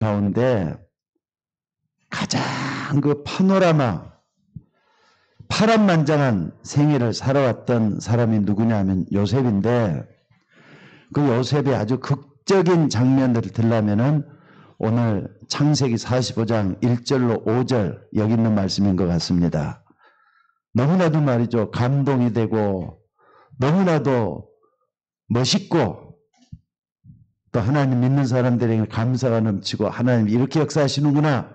가운데 가장 그 파노라마, 파란만장한 생애를 살아왔던 사람이 누구냐 하면 요셉인데, 그 요셉의 아주 극적인 장면들을 들려면은 오늘 창세기 45장 1절로 5절 여기 있는 말씀인 것 같습니다. 너무나도 말이죠. 감동이 되고 너무나도 멋있고 또 하나님 믿는 사람들에게 감사가 넘치고 하나님 이렇게 역사하시는구나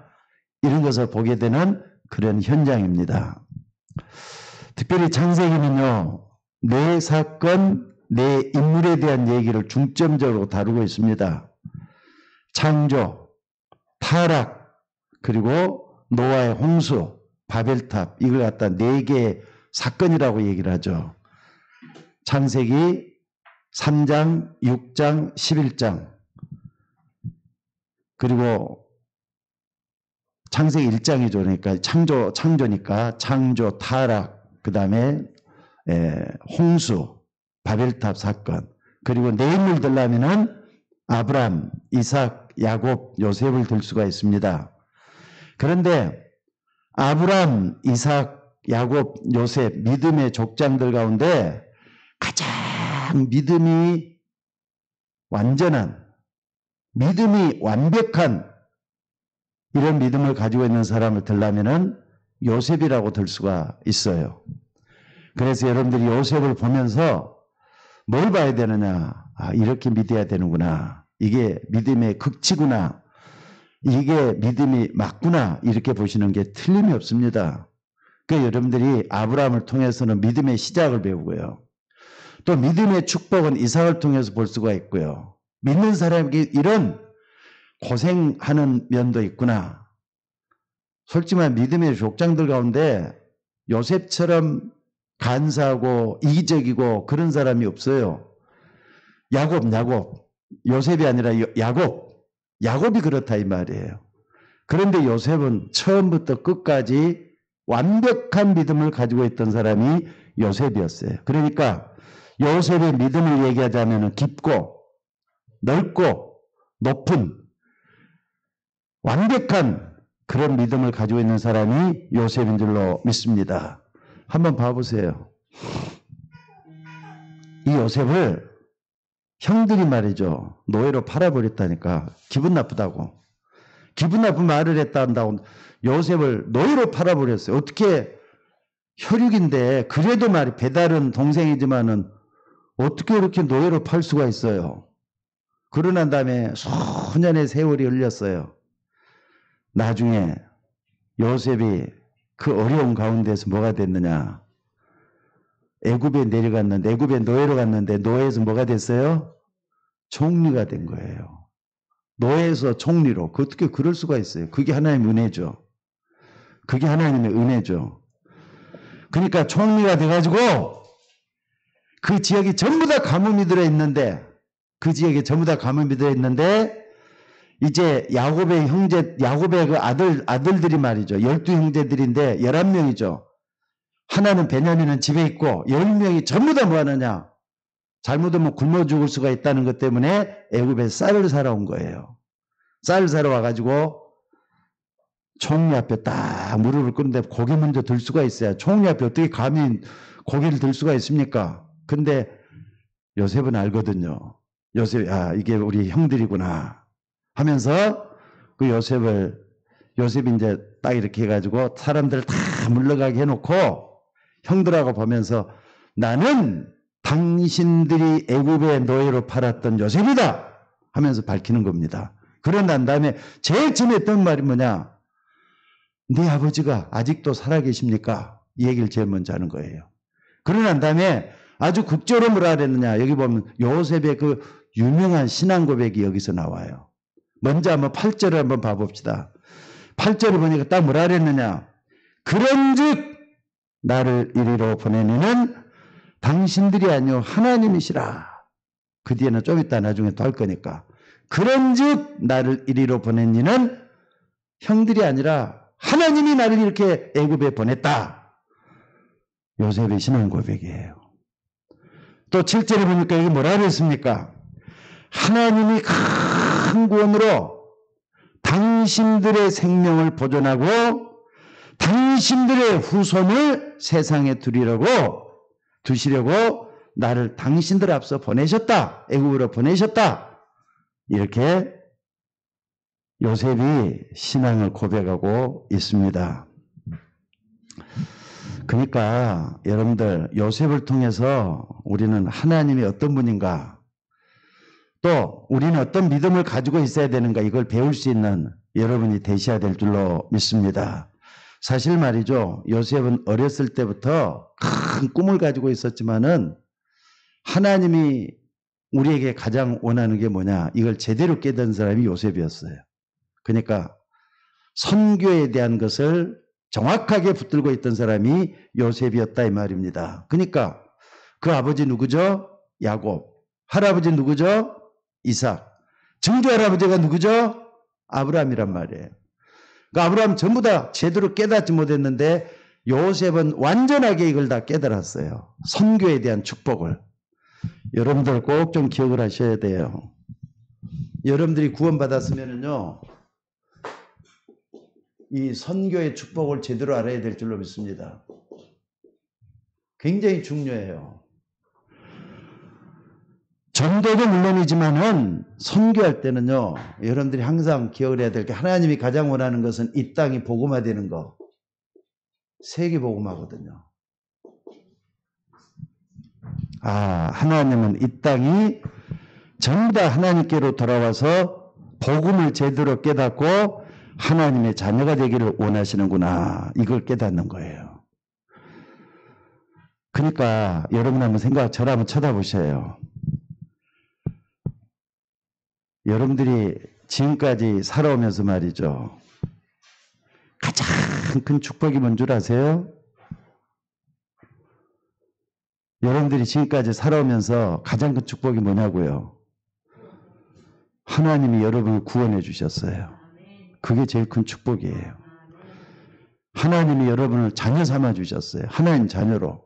이런 것을 보게 되는 그런 현장입니다. 특별히 창세기는요. 내 사건, 내 인물에 대한 얘기를 중점적으로 다루고 있습니다. 창조, 타락, 그리고 노아의 홍수, 바벨탑 이걸 갖다 4개의 사건이라고 얘기를 하죠. 창세기 3장, 6장, 11장 그리고 창세기 1장이죠. 그러니까 창조니까 창조, 타락, 그 다음에 홍수, 바벨탑 사건 그리고 내 인물 들라면은 아브람, 이삭, 야곱, 요셉을 들 수가 있습니다. 그런데 아브람, 이삭, 야곱, 요셉 믿음의 족장들 가운데 가장 믿음이 완전한, 믿음이 완벽한 이런 믿음을 가지고 있는 사람을 들라면은 요셉이라고 들 수가 있어요. 그래서 여러분들이 요셉을 보면서 뭘 봐야 되느냐? 아, 이렇게 믿어야 되는구나. 이게 믿음의 극치구나. 이게 믿음이 맞구나. 이렇게 보시는 게 틀림이 없습니다. 그러니까 여러분들이 아브라함을 통해서는 믿음의 시작을 배우고요. 또 믿음의 축복은 이삭을 통해서 볼 수가 있고요. 믿는 사람에게 이런 고생하는 면도 있구나. 솔직히 말 믿음의 족장들 가운데 요셉처럼 간사하고 이기적이고 그런 사람이 없어요. 야곱. 요셉이 아니라 야곱이 그렇다 이 말이에요. 그런데 요셉은 처음부터 끝까지 완벽한 믿음을 가지고 있던 사람이 요셉이었어요. 그러니까 요셉의 믿음을 얘기하자면 깊고 넓고 높은 완벽한 그런 믿음을 가지고 있는 사람이 요셉인 줄로 믿습니다. 한번 봐보세요. 이 요셉을 형들이 말이죠. 노예로 팔아버렸다니까. 기분 나쁘다고. 기분 나쁜 말을 했다 한다고 요셉을 노예로 팔아버렸어요. 어떻게 혈육인데 그래도 말이 배달은 동생이지만은 어떻게 이렇게 노예로 팔 수가 있어요. 그러고 난 다음에 수년의 세월이 흘렸어요. 나중에 요셉이 그 어려운 가운데서 뭐가 됐느냐. 애굽에 내려갔는데 애굽에 노예로 갔는데 노예에서 뭐가 됐어요? 총리가 된 거예요. 노예에서 총리로. 어떻게 그럴 수가 있어요. 그게 하나님의 은혜죠. 그게 하나님의 은혜죠. 그러니까 총리가 돼가지고 그 지역이 전부 다 가뭄이 들어있는데 이제 야곱의 그 아들들이 말이죠. 12형제들인데 11명이죠. 하나는 베냐민은 집에 있고 10명이 전부 다 뭐 하느냐. 잘못하면 굶어 죽을 수가 있다는 것 때문에 애굽에 쌀을 사러 온 거예요. 쌀을 사러 와가지고 총리 앞에 딱 무릎을 꿇는데 고개 먼저 들 수가 있어야. 총리 앞에 어떻게 감히 고개를 들 수가 있습니까? 근데 요셉은 알거든요. 요셉이 이게 우리 형들이구나 하면서 그 요셉이 이제 딱 이렇게 해가지고 사람들 다 물러가게 해놓고 형들하고 보면서 나는 당신들이 애굽의 노예로 팔았던 요셉이다 하면서 밝히는 겁니다. 그러고 난 다음에 제일 처음에 했던 말이 뭐냐. 네 아버지가 아직도 살아계십니까? 이 얘기를 제일 먼저 하는 거예요. 그러고 난 다음에 아주 극적으로 뭐라 그랬느냐. 여기 보면 요셉의 그 유명한 신앙 고백이 여기서 나와요. 먼저 한번 8절을 한번 봐봅시다. 8절을 보니까 딱 뭐라 그랬느냐. 그런즉 나를 이리로 보내는 당신들이 아니요 하나님이시라. 그 뒤에는 좀 이따 나중에 또 할 거니까. 그런즉 나를 이리로 보낸 이는 형들이 아니라 하나님이 나를 이렇게 애굽에 보냈다. 요셉의 신앙 고백이에요. 또 7절에 보니까 이게 뭐라 그랬습니까? 하나님이 큰 구원으로 당신들의 생명을 보존하고 당신들의 후손을 세상에 두시려고 나를 당신들 앞서 보내셨다. 애굽으로 보내셨다. 이렇게 요셉이 신앙을 고백하고 있습니다. 그러니까 여러분들 요셉을 통해서 우리는 하나님이 어떤 분인가, 또 우리는 어떤 믿음을 가지고 있어야 되는가, 이걸 배울 수 있는 여러분이 되셔야 될 줄로 믿습니다. 사실 말이죠, 요셉은 어렸을 때부터 큰 꿈을 가지고 있었지만은 하나님이 우리에게 가장 원하는 게 뭐냐, 이걸 제대로 깨달은 사람이 요셉이었어요. 그러니까 선교에 대한 것을 정확하게 붙들고 있던 사람이 요셉이었다 이 말입니다. 그러니까 그 아버지 누구죠? 야곱. 할아버지 누구죠? 이삭. 증조 할아버지가 누구죠? 아브라함이란 말이에요. 그러니까 아브라함 전부 다 제대로 깨닫지 못했는데 요셉은 완전하게 이걸 다 깨달았어요. 선교에 대한 축복을. 여러분들 꼭 좀 기억을 하셔야 돼요. 여러분들이 구원받았으면은요, 이 선교의 축복을 제대로 알아야 될 줄로 믿습니다. 굉장히 중요해요. 전도도 물론이지만은 선교할 때는요, 여러분들이 항상 기억을 해야 될 게, 하나님이 가장 원하는 것은 이 땅이 복음화되는 거. 세계 복음화거든요. 하나님은 이 땅이 전부 다 하나님께로 돌아와서 복음을 제대로 깨닫고 하나님의 자녀가 되기를 원하시는구나. 이걸 깨닫는 거예요. 그러니까 여러분 한번 저를 한번 쳐다보셔요. 여러분들이 지금까지 살아오면서 말이죠, 가장 큰 축복이 뭔 줄 아세요? 여러분들이 지금까지 살아오면서 가장 큰 축복이 뭐냐고요? 하나님이 여러분을 구원해 주셨어요. 그게 제일 큰 축복이에요. 하나님이 여러분을 자녀 삼아 주셨어요. 하나님 자녀로.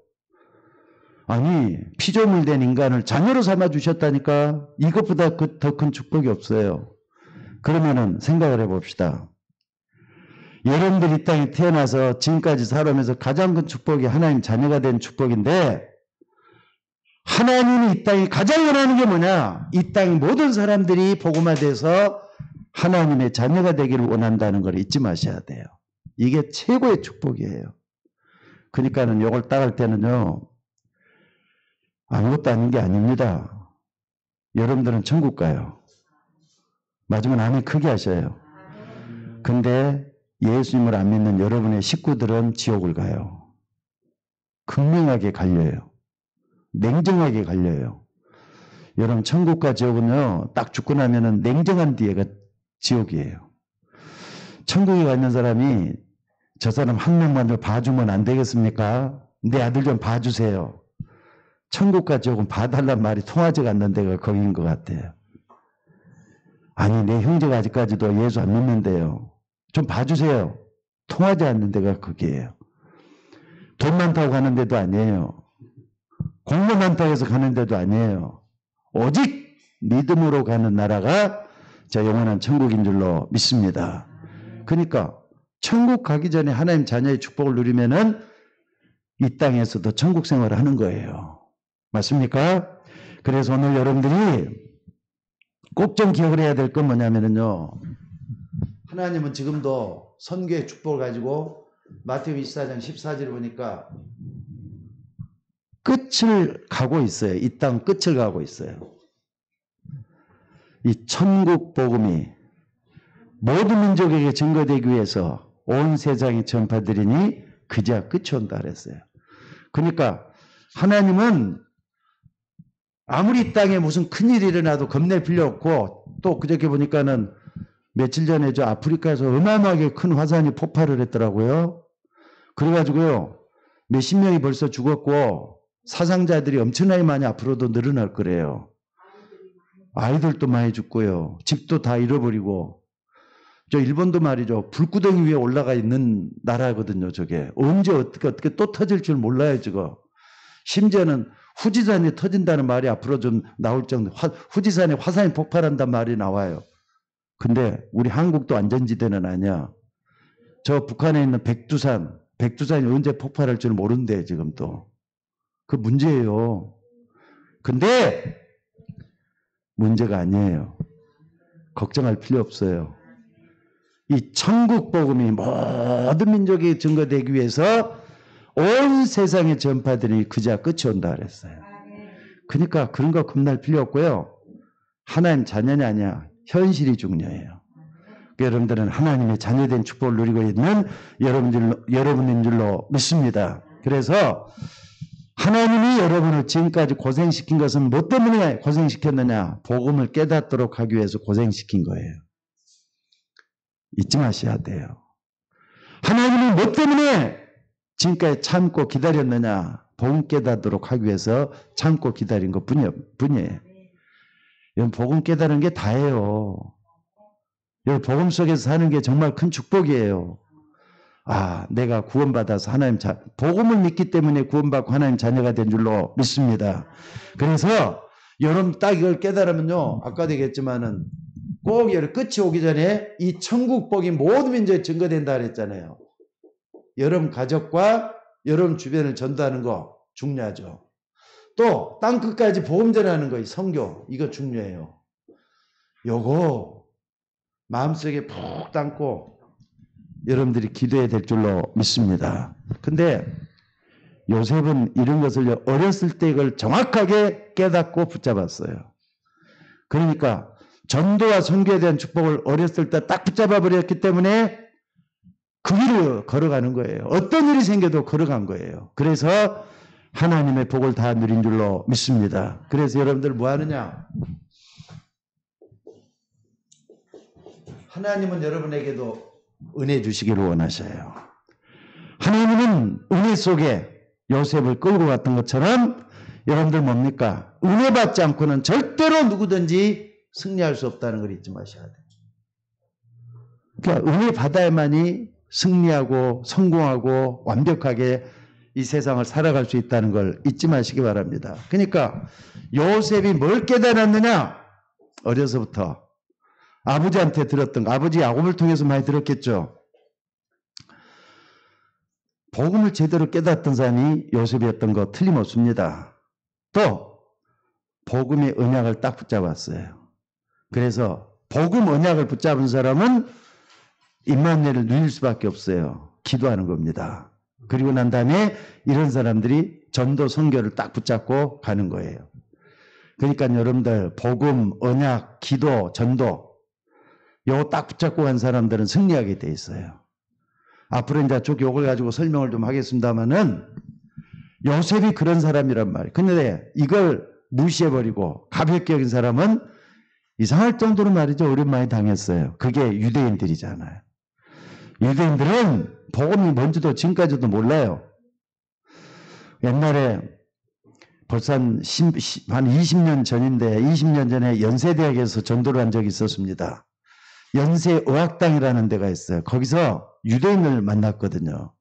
아니, 피조물 된 인간을 자녀로 삼아 주셨다니까. 이것보다 더 큰 축복이 없어요. 그러면은 생각을 해봅시다. 여러분들이 이 땅에 태어나서 지금까지 살아오면서 가장 큰 축복이 하나님 자녀가 된 축복인데, 하나님이 이 땅에 가장 원하는 게 뭐냐? 이 땅 모든 사람들이 복음화돼서 하나님의 자녀가 되기를 원한다는 걸 잊지 마셔야 돼요. 이게 최고의 축복이에요. 그러니까는 이걸 따갈 때는요, 아무것도 아닌 게 아닙니다. 여러분들은 천국 가요. 마지막에 아멘 크게 하셔요. 근데 예수님을 안 믿는 여러분의 식구들은 지옥을 가요. 극명하게 갈려요. 냉정하게 갈려요. 여러분, 천국과 지옥은요, 딱 죽고 나면은 냉정한 뒤에가 지옥이에요. 천국에 가 있는 사람이 저 사람 한 명만을 봐주면 안 되겠습니까? 내 아들 좀 봐주세요. 천국과 지옥은 봐달란 말이 통하지가 않는 데가 거기인 것 같아요. 아니, 내 형제가 아직까지도 예수 안 믿는데요. 좀 봐주세요. 통하지 않는 데가 거기예요. 돈 많다고 가는 데도 아니에요. 공부 많다고 해서 가는 데도 아니에요. 오직 믿음으로 가는 나라가 저 영원한 천국인 줄로 믿습니다. 그러니까 천국 가기 전에 하나님 자녀의 축복을 누리면은 이 땅에서도 천국 생활을 하는 거예요. 맞습니까? 그래서 오늘 여러분들이 꼭 좀 기억을 해야 될 건 뭐냐면요, 하나님은 지금도 선교의 축복을 가지고 마태복음 24장 14절을 보니까 끝을 가고 있어요. 이 땅 끝을 가고 있어요. 이 천국 복음이 모든 민족에게 증거되기 위해서 온 세상에 전파되리니 그제야 끝이 온다 그랬어요. 그러니까 하나님은 아무리 이 땅에 무슨 큰일이 일어나도 겁낼 필요 없고, 또 그저께 보니까는 며칠 전에 저 아프리카에서 어마어마하게 큰 화산이 폭발을 했더라고요. 그래가지고요, 몇십 명이 벌써 죽었고 사상자들이 엄청나게 많이 앞으로도 늘어날 거래요. 아이들도 많이 죽고요. 집도 다 잃어버리고. 저 일본도 말이죠, 불구덩이 위에 올라가 있는 나라거든요. 저게 언제 어떻게 또 터질 줄 몰라요. 저거 심지어는 후지산이 터진다는 말이 앞으로 좀 나올 정도, 후지산에 화산이 폭발한다는 말이 나와요. 근데 우리 한국도 안전지대는 아니야. 저 북한에 있는 백두산이 언제 폭발할 줄 모른대, 지금 또. 그 문제예요. 근데 문제가 아니에요. 걱정할 필요 없어요. 이 천국 복음이 모든 민족이 증거되기 위해서 온 세상에 전파되니 그자 끝이 온다 그랬어요. 그러니까 그런 거 겁날 필요 없고요. 하나님 자녀냐 아니야. 현실이 중요해요. 여러분들은 하나님의 자녀된 축복을 누리고 있는 여러분인 줄로 믿습니다. 그래서 하나님이 여러분을 지금까지 고생시킨 것은 뭐 때문에 고생시켰느냐? 복음을 깨닫도록 하기 위해서 고생시킨 거예요. 잊지 마셔야 돼요. 하나님이 뭐 때문에 지금까지 참고 기다렸느냐? 복음 깨닫도록 하기 위해서 참고 기다린 것 뿐이에요. 여러분 복음 깨달은 게 다예요. 여러분 복음 속에서 사는 게 정말 큰 축복이에요. 아, 내가 구원받아서 복음을 믿기 때문에 구원받고 하나님 자녀가 된 줄로 믿습니다. 그래서 여러분 딱 이걸 깨달으면요, 아까도 얘기했지만은 꼭 끝이 오기 전에 이 천국 복이 모든 민족에 증거된다 그랬잖아요. 여러분 가족과 여러분 주변을 전도하는 거 중요하죠. 또 땅 끝까지 복음 전하는 거, 이 선교, 이거 중요해요. 요거 마음속에 푹 담고 여러분들이 기도해야 될 줄로 믿습니다. 근데 요셉은 이런 것을 어렸을 때 이걸 정확하게 깨닫고 붙잡았어요. 그러니까 전도와 선교에 대한 축복을 어렸을 때 딱 붙잡아 버렸기 때문에 그 길을 걸어가는 거예요. 어떤 일이 생겨도 걸어간 거예요. 그래서 하나님의 복을 다 누린 줄로 믿습니다. 그래서 여러분들 뭐 하느냐? 하나님은 여러분에게도 은혜 주시기를 원하셔요. 하나님은 은혜 속에 요셉을 끌고 갔던 것처럼 여러분들 뭡니까? 은혜 받지 않고는 절대로 누구든지 승리할 수 없다는 걸 잊지 마셔야 돼요. 그러니까 은혜 받아야만이 승리하고 성공하고 완벽하게 이 세상을 살아갈 수 있다는 걸 잊지 마시기 바랍니다. 그러니까 요셉이 뭘 깨달았느냐? 어려서부터 아버지한테 들었던 거, 아버지 야곱을 통해서 많이 들었겠죠. 복음을 제대로 깨닫던 사람이 요셉이었던 거 틀림없습니다. 또 복음의 언약을 딱 붙잡았어요. 그래서 복음 언약을 붙잡은 사람은 임마누엘을 누릴 수밖에 없어요. 기도하는 겁니다. 그리고 난 다음에 이런 사람들이 전도 선교를 딱 붙잡고 가는 거예요. 그러니까 여러분들 복음, 언약, 기도, 전도 요거 딱 붙잡고 간 사람들은 승리하게 돼 있어요. 앞으로 이제 쭉 요걸 가지고 설명을 좀 하겠습니다만은 요셉이 그런 사람이란 말이에요. 근데 이걸 무시해버리고 가볍게 여긴 사람은 이상할 정도로 말이죠. 어려움 많이 당했어요. 그게 유대인들이잖아요. 유대인들은 복음이 뭔지도 지금까지도 몰라요. 옛날에 벌써 한 20년 전인데 20년 전에 연세대학에서 전도를 한 적이 있었습니다. 연세의학당이라는 데가 있어요. 거기서 유대인을 만났거든요.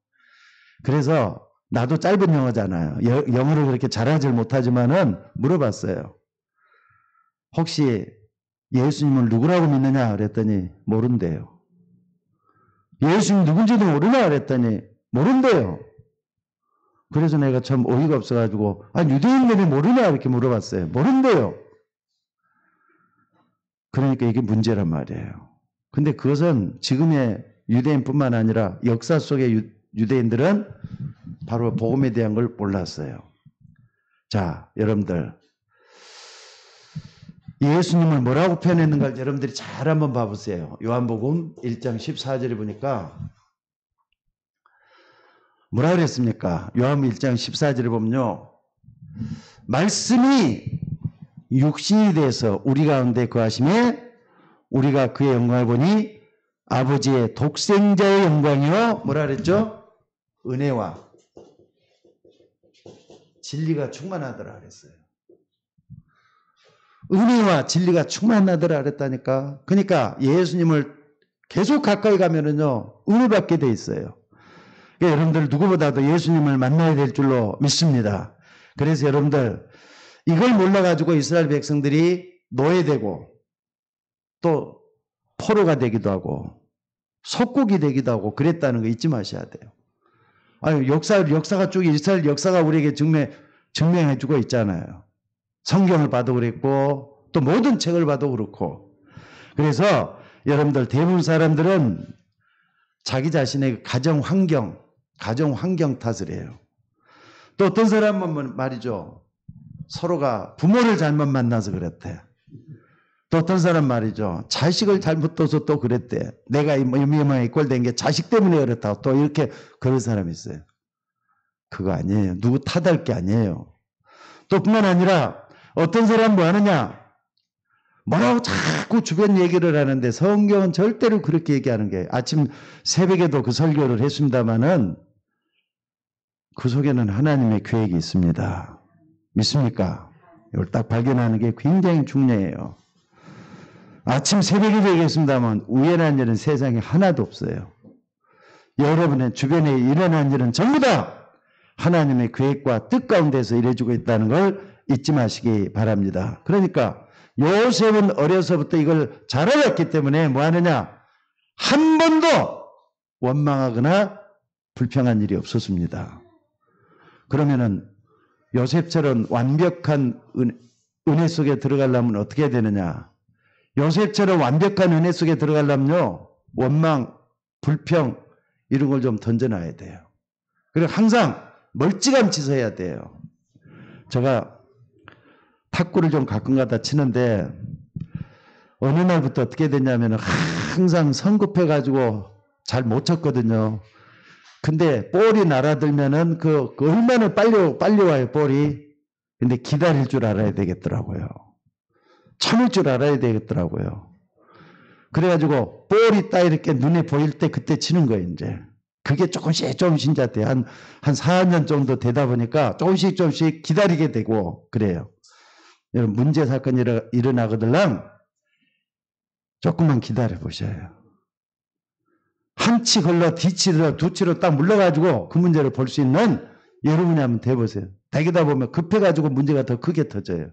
그래서 나도 짧은 영어잖아요. 영어를 그렇게 잘하지 못하지만은 물어봤어요. 혹시 예수님을 누구라고 믿느냐 그랬더니 모른대요. 예수님 누군지도 모르냐 그랬더니 모른대요. 그래서 내가 참 어이가 없어가지고 유대인들이 모르냐 이렇게 물어봤어요. 모른대요. 그러니까 이게 문제란 말이에요. 근데 그것은 지금의 유대인뿐만 아니라 역사 속의 유대인들은 바로 복음에 대한 걸 몰랐어요. 자, 여러분들 예수님을 뭐라고 표현했는가 여러분들이 잘 한번 봐보세요. 요한복음 1장 14절에 보니까 뭐라 그랬습니까? 요한복음 1장 14절에 보면요. 말씀이 육신이 돼서 우리 가운데 거하심에 우리가 그의 영광을 보니 아버지의 독생자의 영광이요. 뭐라 그랬죠? 은혜와 진리가 충만하더라 그랬어요. 은혜와 진리가 충만하더라 그랬다니까. 그러니까 예수님을 계속 가까이 가면은요, 은혜 받게 돼 있어요. 그러니까 여러분들 누구보다도 예수님을 만나야 될 줄로 믿습니다. 그래서 여러분들 이걸 몰라가지고 이스라엘 백성들이 노예되고 또 포로가 되기도 하고 속국이 되기도 하고 그랬다는 거 잊지 마셔야 돼요. 아유, 역사가 쭉 이스라엘 역사가 우리에게 증명해 주고 있잖아요. 성경을 봐도 그랬고 또 모든 책을 봐도 그렇고. 그래서 여러분들 대부분 사람들은 자기 자신의 가정 환경 탓을 해요. 또 어떤 사람은 말이죠. 서로가 부모를 잘못 만나서 그랬대. 또 어떤 사람 말이죠. 자식을 잘못 둬서 또 그랬대. 내가 이명에 꼴된 게 자식 때문에 그렇다고 또 이렇게 그런 사람이 있어요. 그거 아니에요. 누구 탓할 게 아니에요. 또 뿐만 아니라 어떤 사람 뭐 하느냐. 뭐라고 자꾸 주변 얘기를 하는데 성경은 절대로 그렇게 얘기하는 게 아침 새벽에도 그 설교를 했습니다마는 그 속에는 하나님의 계획이 있습니다. 믿습니까? 이걸 딱 발견하는 게 굉장히 중요해요. 아침 새벽에도 얘기했습니다만 우연한 일은 세상에 하나도 없어요. 여러분의 주변에 일어난 일은 전부 다 하나님의 계획과 뜻 가운데서 일해주고 있다는 걸 잊지 마시기 바랍니다. 그러니까 요셉은 어려서부터 이걸 잘 알았기 때문에 뭐 하느냐? 한 번도 원망하거나 불평한 일이 없었습니다. 그러면은 요셉처럼 완벽한 은혜 속에 들어가려면 어떻게 해야 되느냐? 요셉처럼 완벽한 은혜 속에 들어가려면요, 원망, 불평 이런 걸 좀 던져놔야 돼요. 그리고 항상 멀찌감치 서야 돼요. 제가 탁구를 좀 가끔가다 치는데 어느 날부터 어떻게 됐냐면 항상 성급해가지고 잘 못 쳤거든요. 근데 볼이 날아들면은 그 얼마나 빨리 와요, 볼이. 근데 기다릴 줄 알아야 되겠더라고요. 참을 줄 알아야 되겠더라고요. 그래가지고 볼이 딱 이렇게 눈에 보일 때 그때 치는 거예요, 이제. 그게 조금씩 이제 돼요. 한 4년 정도 되다 보니까 조금씩 기다리게 되고 그래요. 여러분, 문제 사건이 일어나거들랑 조금만 기다려 보셔요. 한 치 걸러 뒤치로 두 치로 딱 물러가지고 그 문제를 볼 수 있는 여러분이 한번 돼보세요. 되다 보면 급해가지고 문제가 더 크게 터져요.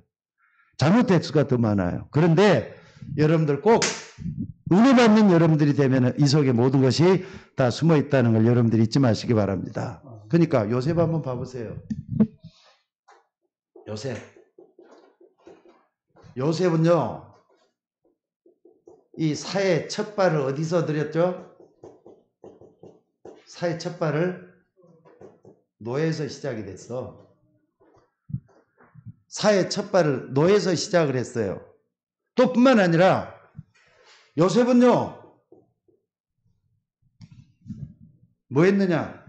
잘못될 수가 더 많아요. 그런데 여러분들 꼭 은혜 받는 여러분들이 되면 이 속에 모든 것이 다 숨어 있다는 걸 여러분들이 잊지 마시기 바랍니다. 그러니까 요셉 한번 봐보세요. 요셉은요, 이 사회 첫 발을 어디서 들였죠? 사회 첫 발을 노예에서 시작이 됐어. 사회 첫 발을 노예에서 시작을 했어요. 또 뿐만 아니라 요셉은요, 뭐 했느냐?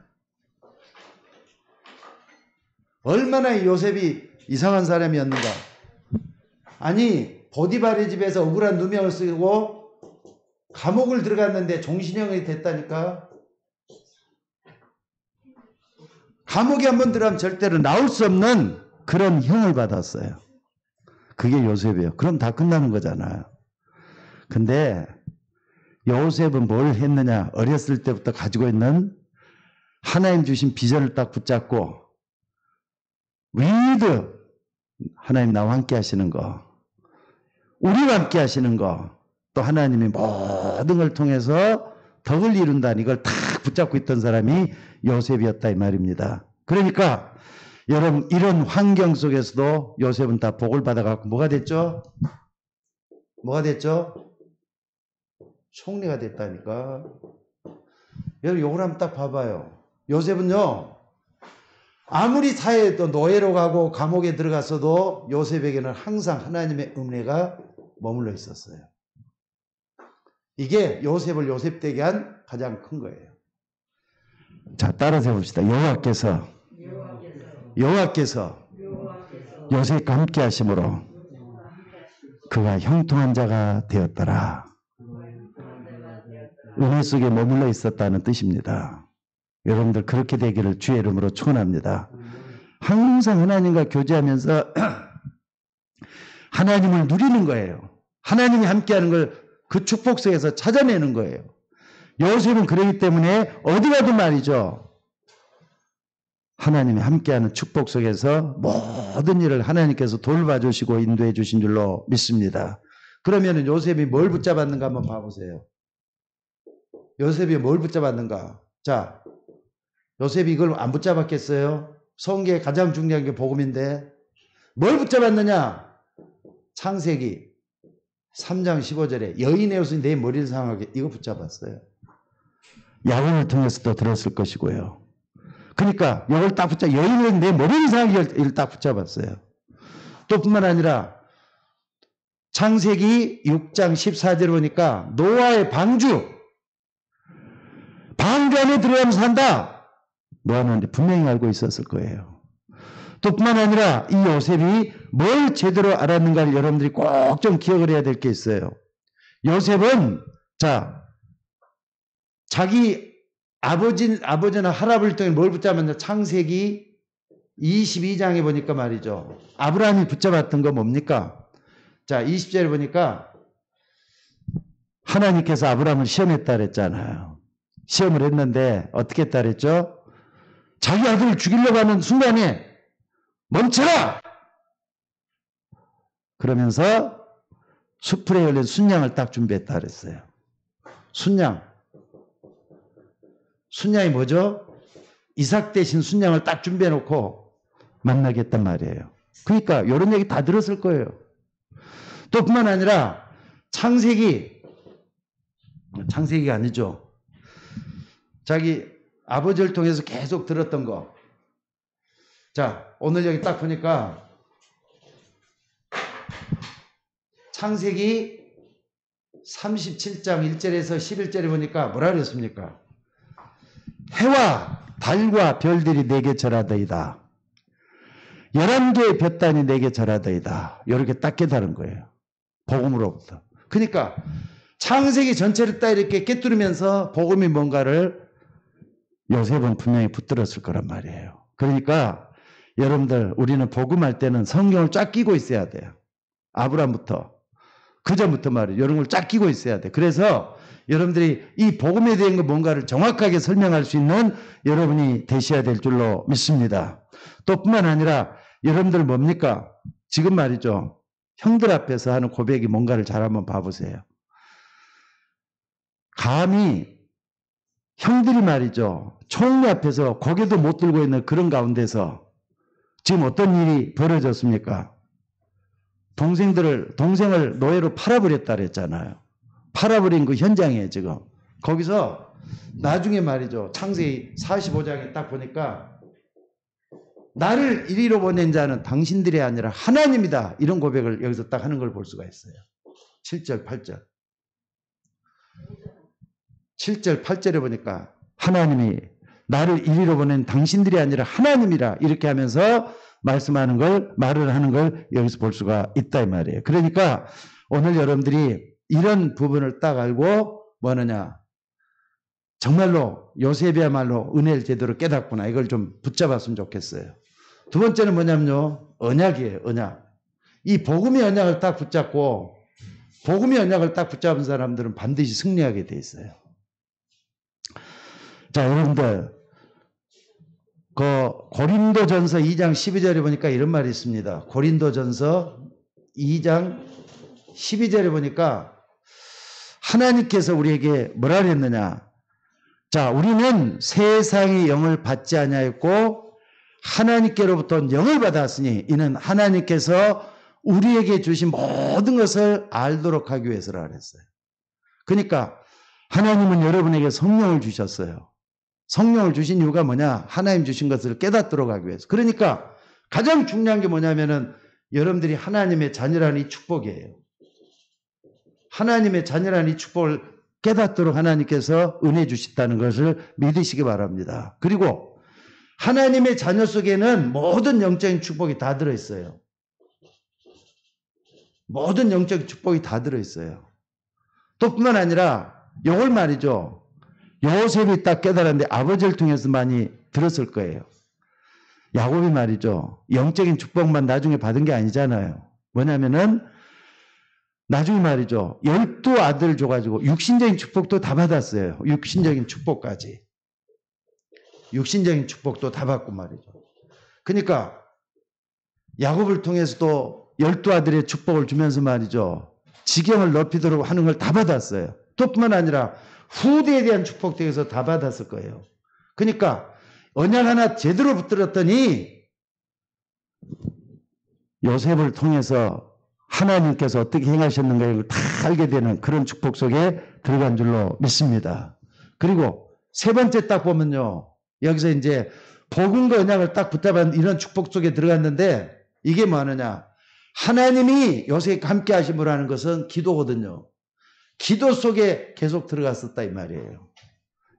얼마나 요셉이 이상한 사람이었는가? 아니, 보디발의 집에서 억울한 누명을 쓰고 감옥을 들어갔는데 종신형이 됐다니까. 감옥에 한번 들어가면 절대로 나올 수 없는 그런 형을 받았어요. 그게 요셉이에요. 그럼 다 끝나는 거잖아요. 근데 요셉은 뭘 했느냐? 어렸을 때부터 가지고 있는 하나님 주신 비전을 딱 붙잡고 위드 하나님 나와 함께 하시는 거, 우리와 함께 하시는 거, 또 하나님이 모든 걸 통해서 덕을 이룬다는 이걸 딱 붙잡고 있던 사람이 요셉이었다 이 말입니다. 그러니까 여러분, 이런 환경 속에서도 요셉은 다 복을 받아갖고 뭐가 됐죠? 총리가 됐다니까. 여러분, 요걸 한번 딱 봐봐요. 요셉은요, 아무리 사회에도 노예로 가고 감옥에 들어갔어도 요셉에게는 항상 하나님의 은혜가 머물러 있었어요. 이게 요셉을 요셉되게 한 가장 큰 거예요. 자, 따라서 해봅시다. 여호와께서 요셉과 함께 하심으로 그가 형통한 자가 되었더라. 은혜 속에 머물러 있었다는 뜻입니다. 여러분들 그렇게 되기를 주의 이름으로 축원합니다. 항상 하나님과 교제하면서 하나님을 누리는 거예요. 하나님이 함께하는 걸 그 축복 속에서 찾아내는 거예요. 요셉은 그러기 때문에 어디 가도 말이죠, 하나님이 함께하는 축복 속에서 모든 일을 하나님께서 돌봐주시고 인도해 주신 줄로 믿습니다. 그러면은 요셉이 뭘 붙잡았는가 한번 봐보세요. 요셉이 뭘 붙잡았는가? 자, 요셉이 이걸 안 붙잡았겠어요? 성경에 가장 중요한 게 복음인데 뭘 붙잡았느냐? 창세기 3장 15절에 여인의 옷이 내 머리를 상하게 이거 붙잡았어요. 야곱을 통해서도 들었을 것이고요. 그러니까 이걸 딱 붙잡 여인의 내 머리를 상하게 이걸 딱 붙잡았어요. 또 뿐만 아니라 창세기 6장 14절 보니까 노아의 방주 안에 들어가면 산다. 노아는 분명히 알고 있었을 거예요. 또 뿐만 아니라 이 요셉이 뭘 제대로 알았는가를 여러분들이 꼭 좀 기억을 해야 될 게 있어요. 요셉은 자 자기 아버지나 할아버지 통해 뭘 붙잡았냐? 창세기 22장에 보니까 말이죠. 아브라함이 붙잡았던 거 뭡니까? 자 20절에 보니까 하나님께서 아브라함을 시험했다 그랬잖아요. 시험을 했는데 어떻게 했다 그랬죠? 자기 아들을 죽이려고 하는 순간에 멈춰라! 그러면서 수풀에 열린 순양을 딱 준비했다 그랬어요. 순양. 순양이 뭐죠? 이삭 대신 순양을 딱 준비해놓고 만나겠단 말이에요. 그러니까 이런 얘기 다 들었을 거예요. 또 뿐만 아니라 창세기가 아니죠. 자기 아버지를 통해서 계속 들었던 거. 자, 오늘 여기 딱 보니까 창세기 37장 1절에서 11절에 보니까 뭐라 그랬습니까? 해와 달과 별들이 내게 절하더이다. 11개의 볕단이 내게 절하더이다. 이렇게 딱 깨달은 거예요. 복음으로부터. 그러니까 창세기 전체를 딱 이렇게 깨뚫으면서 복음이 뭔가를 요셉은 분명히 붙들었을 거란 말이에요. 그러니까 여러분들 우리는 복음할 때는 성경을 쫙 끼고 있어야 돼요. 아브라함부터 그 전부터 말이에요. 이런 걸 쫙 끼고 있어야 돼. 그래서 여러분들이 이 복음에 대한 거 뭔가를 정확하게 설명할 수 있는 여러분이 되셔야 될 줄로 믿습니다. 또 뿐만 아니라 여러분들 뭡니까? 지금 말이죠. 형들 앞에서 하는 고백이 뭔가를 잘 한번 봐보세요. 감히 형들이 말이죠. 총리 앞에서 고개도 못 들고 있는 그런 가운데서 지금 어떤 일이 벌어졌습니까? 동생을 노예로 팔아버렸다 그랬잖아요. 팔아버린 그 현장이에요, 지금. 거기서 나중에 말이죠. 창세기 45장에 딱 보니까 나를 이리로 보낸 자는 당신들이 아니라 하나님이다. 이런 고백을 여기서 딱 하는 걸 볼 수가 있어요. 7절, 8절. 7절, 8절에 보니까 하나님이 나를 이리로 보낸 당신들이 아니라 하나님이라 이렇게 하면서 말을 하는 걸 여기서 볼 수가 있다 이 말이에요. 그러니까 오늘 여러분들이 이런 부분을 딱 알고 뭐 하느냐. 정말로 요셉이야말로 은혜를 제대로 깨닫구나. 이걸 좀 붙잡았으면 좋겠어요. 두 번째는 뭐냐면요. 언약이에요. 언약. 이 복음의 언약을 딱 붙잡고 복음의 언약을 딱 붙잡은 사람들은 반드시 승리하게 돼 있어요. 자, 여러분들 그 고린도전서 2장 12절에 보니까 이런 말이 있습니다. 고린도전서 2장 12절에 보니까 하나님께서 우리에게 뭐라 그랬느냐. 자, 우리는 세상의 영을 받지 아니하였고 하나님께로부터 영을 받았으니 이는 하나님께서 우리에게 주신 모든 것을 알도록 하기 위해서라 그랬어요. 그러니까 하나님은 여러분에게 성령을 주셨어요. 성령을 주신 이유가 뭐냐? 하나님 주신 것을 깨닫도록 하기 위해서. 그러니까 가장 중요한 게 뭐냐면은 여러분들이 하나님의 자녀라는 이 축복이에요. 하나님의 자녀라는 이 축복을 깨닫도록 하나님께서 은혜 주셨다는 것을 믿으시기 바랍니다. 그리고 하나님의 자녀 속에는 모든 영적인 축복이 다 들어있어요. 모든 영적인 축복이 다 들어있어요. 또 뿐만 아니라 이걸 말이죠. 요셉이 딱 깨달았는데 아버지를 통해서 많이 들었을 거예요. 야곱이 말이죠. 영적인 축복만 나중에 받은 게 아니잖아요. 뭐냐면은 나중에 말이죠. 12아들을 줘가지고 육신적인 축복도 다 받았어요. 육신적인 축복까지. 육신적인 축복도 다 받고 말이죠. 그러니까 야곱을 통해서도 12아들의 축복을 주면서 말이죠. 지경을 높이도록 하는 걸 다 받았어요. 또 뿐만 아니라 후대에 대한 축복도 여기서 다 받았을 거예요. 그러니까 언약 하나 제대로 붙들었더니 요셉을 통해서 하나님께서 어떻게 행하셨는가 이걸 다 알게 되는 그런 축복 속에 들어간 줄로 믿습니다. 그리고 세 번째 딱 보면요. 여기서 이제 복음과 언약을 딱 붙잡은 이런 축복 속에 들어갔는데 이게 뭐 하느냐. 하나님이 요셉과 함께 하심으로 하는 것은 기도거든요. 기도 속에 계속 들어갔었다 이 말이에요.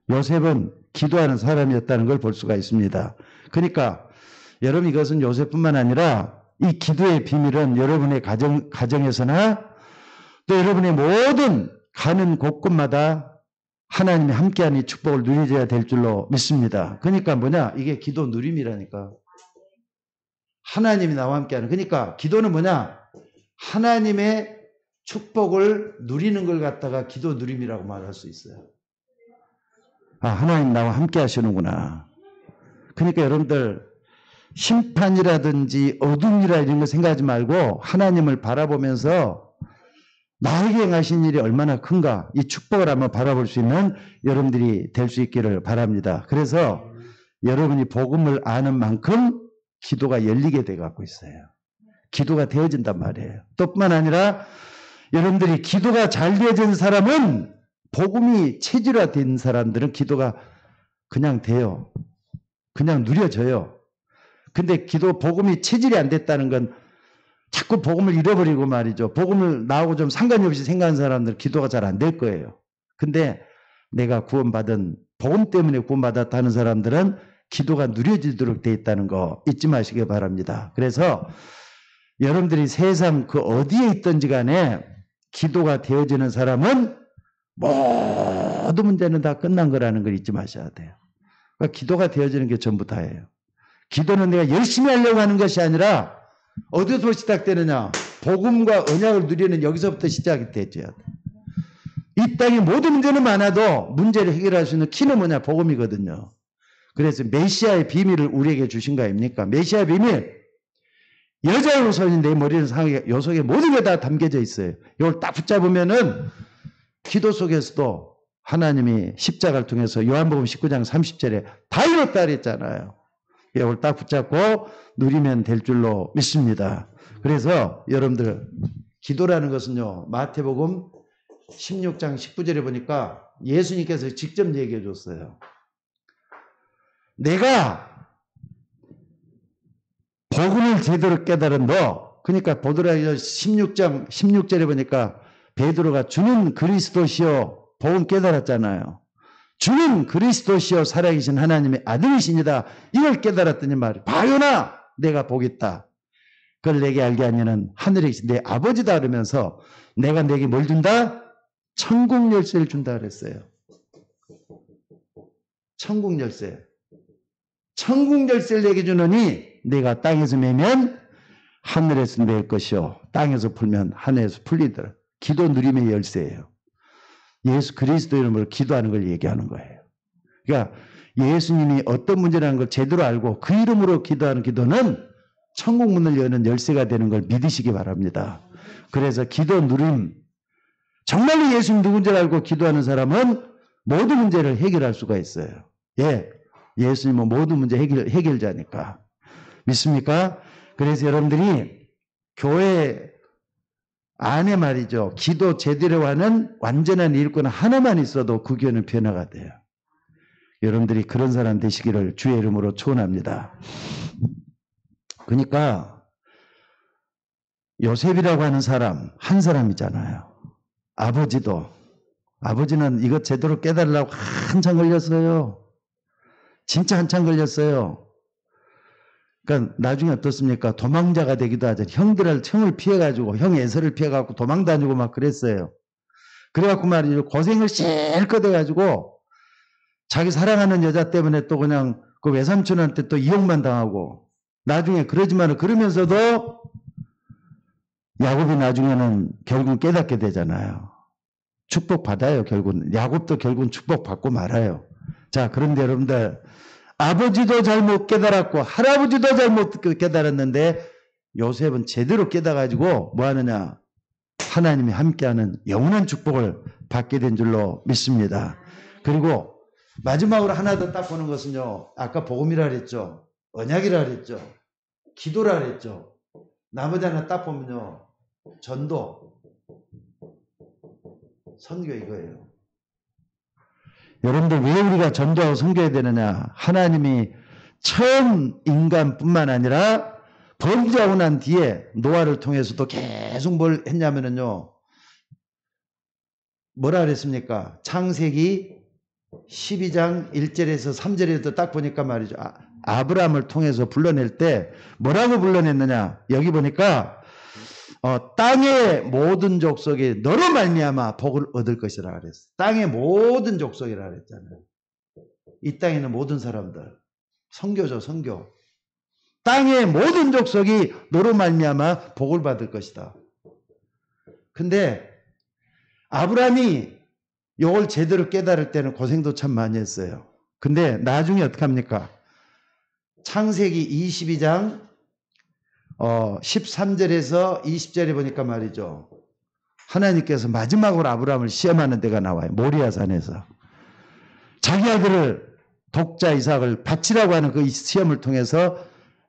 요셉은 기도하는 사람이었다는 걸 볼 수가 있습니다. 그러니까 여러분 이것은 요셉뿐만 아니라 이 기도의 비밀은 여러분의 가정에서나 또 여러분의 모든 가는 곳곳마다 하나님이 함께하는 이 축복을 누려져야 될 줄로 믿습니다. 그러니까 뭐냐? 이게 기도 누림이라니까. 하나님이 나와 함께하는. 그러니까 기도는 뭐냐? 하나님의 축복을 누리는 걸 갖다가 기도 누림이라고 말할 수 있어요. 아, 하나님 나와 함께 하시는구나. 그러니까 여러분들 심판이라든지 어둠이라 이런 거 생각하지 말고 하나님을 바라보면서 나에게 행하신 일이 얼마나 큰가 이 축복을 한번 바라볼 수 있는 여러분들이 될 수 있기를 바랍니다. 그래서 여러분이 복음을 아는 만큼 기도가 열리게 돼 갖고 있어요. 기도가 되어진단 말이에요. 또 뿐만 아니라 여러분들이 기도가 잘 되어진 사람은 복음이 체질화된 사람들은 기도가 그냥 돼요. 그냥 누려져요. 근데 복음이 체질이 안 됐다는 건 자꾸 복음을 잃어버리고 말이죠. 복음을 나하고 좀 상관이 없이 생각하는 사람들은 기도가 잘 안 될 거예요. 근데 내가 복음 때문에 구원받았다는 사람들은 기도가 누려지도록 되어 있다는 거 잊지 마시기 바랍니다. 그래서 여러분들이 세상 그 어디에 있든지 간에 기도가 되어지는 사람은 모든 문제는 다 끝난 거라는 걸 잊지 마셔야 돼요. 그러니까 기도가 되어지는 게 전부 다예요. 기도는 내가 열심히 하려고 하는 것이 아니라 어디서 시작되느냐? 복음과 언약을 누리는 여기서부터 시작이 되어야 돼. 이 땅의 모든 문제는 많아도 문제를 해결할 수 있는 키는 뭐냐? 복음이거든요. 그래서 메시아의 비밀을 우리에게 주신 거 아닙니까? 메시아의 비밀. 여자의 우선인데 머리는 상하게 요 속에 모든 게 다 담겨져 있어요. 이걸 딱 붙잡으면은 기도 속에서도 하나님이 십자가를 통해서 요한복음 19장 30절에 다 이뤘다 그랬잖아요. 이걸 딱 붙잡고 누리면 될 줄로 믿습니다. 그래서 여러분들 기도라는 것은요. 마태복음 16장 19절에 보니까 예수님께서 직접 얘기해 줬어요. 내가 복음을 제대로 깨달은 너, 그러니까 보더라 16장 16절에 보니까 베드로가 주는 그리스도시요 복음 깨달았잖아요. 주는 그리스도시요 살아계신 하나님의 아들이시니다. 이걸 깨달았더니 말이야. 바요나 내가 복있다. 그걸 내게 알게 하냐는 하늘에 계신 내 아버지다 그러면서 내가 내게 뭘 준다? 천국 열쇠를 준다 그랬어요. 천국 열쇠. 천국 열쇠를 내게 주느니 내가 땅에서 매면 하늘에서 맬 것이요 땅에서 풀면 하늘에서 풀리더라. 기도 누림의 열쇠예요. 예수 그리스도 이름으로 기도하는 걸 얘기하는 거예요. 그러니까 예수님이 어떤 문제라는 걸 제대로 알고 그 이름으로 기도하는 기도는 천국 문을 여는 열쇠가 되는 걸 믿으시기 바랍니다. 그래서 기도 누림, 정말로 예수님 누군지를 알고 기도하는 사람은 모든 문제를 해결할 수가 있어요. 예, 예수님은 모든 문제 해결자니까. 믿습니까? 그래서 여러분들이 교회 안에 말이죠. 기도 제대로 하는 완전한 일꾼 하나만 있어도 그 교회는 변화가 돼요. 여러분들이 그런 사람 되시기를 주의 이름으로 축원합니다. 그러니까 요셉이라고 하는 사람 한 사람이잖아요. 아버지는 이것 제대로 깨달으려고 한참 걸렸어요. 진짜 한참 걸렸어요. 그러니까 나중에 어떻습니까? 도망자가 되기도 하죠. 형을 피해가지고 형 애서를 피해가지고 도망 다니고 막 그랬어요. 그래갖고 말이죠. 고생을 실컷 해가지고 자기 사랑하는 여자 때문에 또 그냥 그 외삼촌한테 또 이용만 당하고 나중에 그러지만은 그러면서도 야곱이 나중에는 결국 깨닫게 되잖아요. 축복받아요. 결국은. 야곱도 결국은 축복받고 말아요. 자, 그런데 여러분들 아버지도 잘못 깨달았고 할아버지도 잘못 깨달았는데 요셉은 제대로 깨달아가지고 뭐 하느냐? 하나님이 함께하는 영원한 축복을 받게 된 줄로 믿습니다. 그리고 마지막으로 하나 더 딱 보는 것은요. 아까 복음이라 그랬죠. 언약이라 그랬죠. 기도라 그랬죠. 나머지 하나 딱 보면요. 전도, 선교 이거예요. 여러분들 왜 우리가 전도하고 선교해야 되느냐? 하나님이 처음 인간뿐만 아니라 범죄하고 난 뒤에 노아를 통해서도 계속 뭘 했냐면요. 뭐라 그랬습니까? 창세기 12장 1절에서 3절에도 딱 보니까 말이죠. 아브라함을 통해서 불러낼 때 뭐라고 불러냈느냐? 여기 보니까 땅의 모든 족속이 너로 말미암아 복을 얻을 것이라 그랬어. 땅의 모든 족속이라 그랬잖아요. 이 땅에 있는 모든 사람들. 선교죠, 선교. 땅의 모든 족속이 너로 말미암아 복을 받을 것이다. 근데 아브라함이 이걸 제대로 깨달을 때는 고생도 참 많이 했어요. 근데 나중에 어떻게 합니까? 창세기 22장 13절에서 20절에 보니까 말이죠. 하나님께서 마지막으로 아브라함을 시험하는 데가 나와요. 모리아산에서. 자기 아들을 독자 이삭을 바치라고 하는 그 시험을 통해서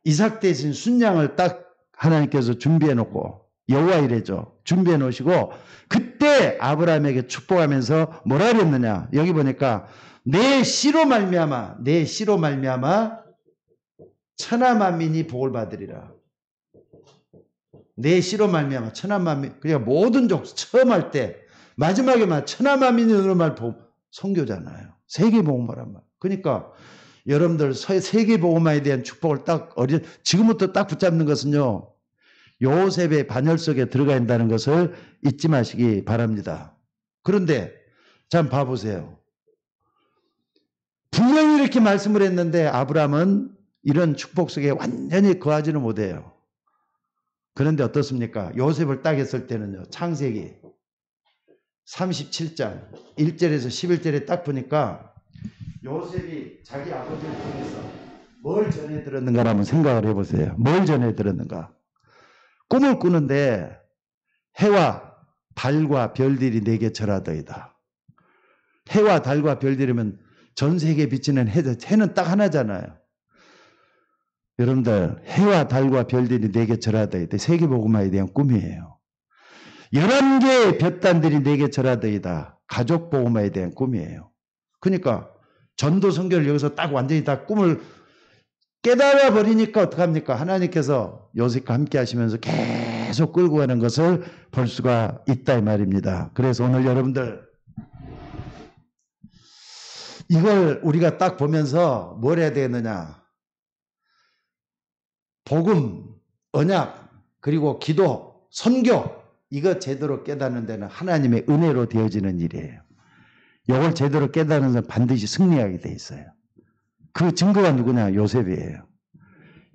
이삭 대신 순양을 딱 하나님께서 준비해 놓고 여호와 이래죠. 준비해 놓으시고 그때 아브라함에게 축복하면서 뭐라 그랬느냐. 여기 보니까 내 씨로 말미암아 천하 만민이 복을 받으리라. 내 씨로 말미암아 천하 만민. 그러니까 모든 족속 처음 할 때 마지막에만 천하 만민이 어느 말 선교잖아요. 세계복음화란 말. 그러니까 여러분들 세계복음화에 대한 축복을 딱 지금부터 딱 붙잡는 것은요. 요셉의 반열 속에 들어가 있다는 것을 잊지 마시기 바랍니다. 그런데 참 봐보세요. 분명히 이렇게 말씀을 했는데 아브라함은 이런 축복 속에 완전히 거하지는 못해요. 그런데 어떻습니까? 요셉을 딱 했을 때는요. 창세기 37장 1절에서 11절에 딱 보니까 요셉이 자기 아버지를 통해서 뭘 전해 들었는가 한번 생각을 해보세요. 뭘 전해 들었는가? 꿈을 꾸는데 해와 달과 별들이 내게 절하더이다. 해와 달과 별들이면 전 세계에 비치는 해는 딱 하나잖아요. 여러분들 해와 달과 별들이 내게 절하더이다. 세계복음화에 대한 꿈이에요. 11개의 볕단들이 내게 절하더이다. 가족복음화에 대한 꿈이에요. 그러니까 전도 선교를 여기서 딱 완전히 다 꿈을 깨달아 버리니까 어떡합니까? 하나님께서 요셉과 함께 하시면서 계속 끌고 가는 것을 볼 수가 있다 이 말입니다. 그래서 오늘 여러분들 이걸 우리가 딱 보면서 뭘 해야 되느냐? 복음, 언약, 그리고 기도, 선교 이거 제대로 깨닫는 데는 하나님의 은혜로 되어지는 일이에요. 이걸 제대로 깨닫는 사람은 반드시 승리하게 돼 있어요. 그 증거가 누구냐? 요셉이에요.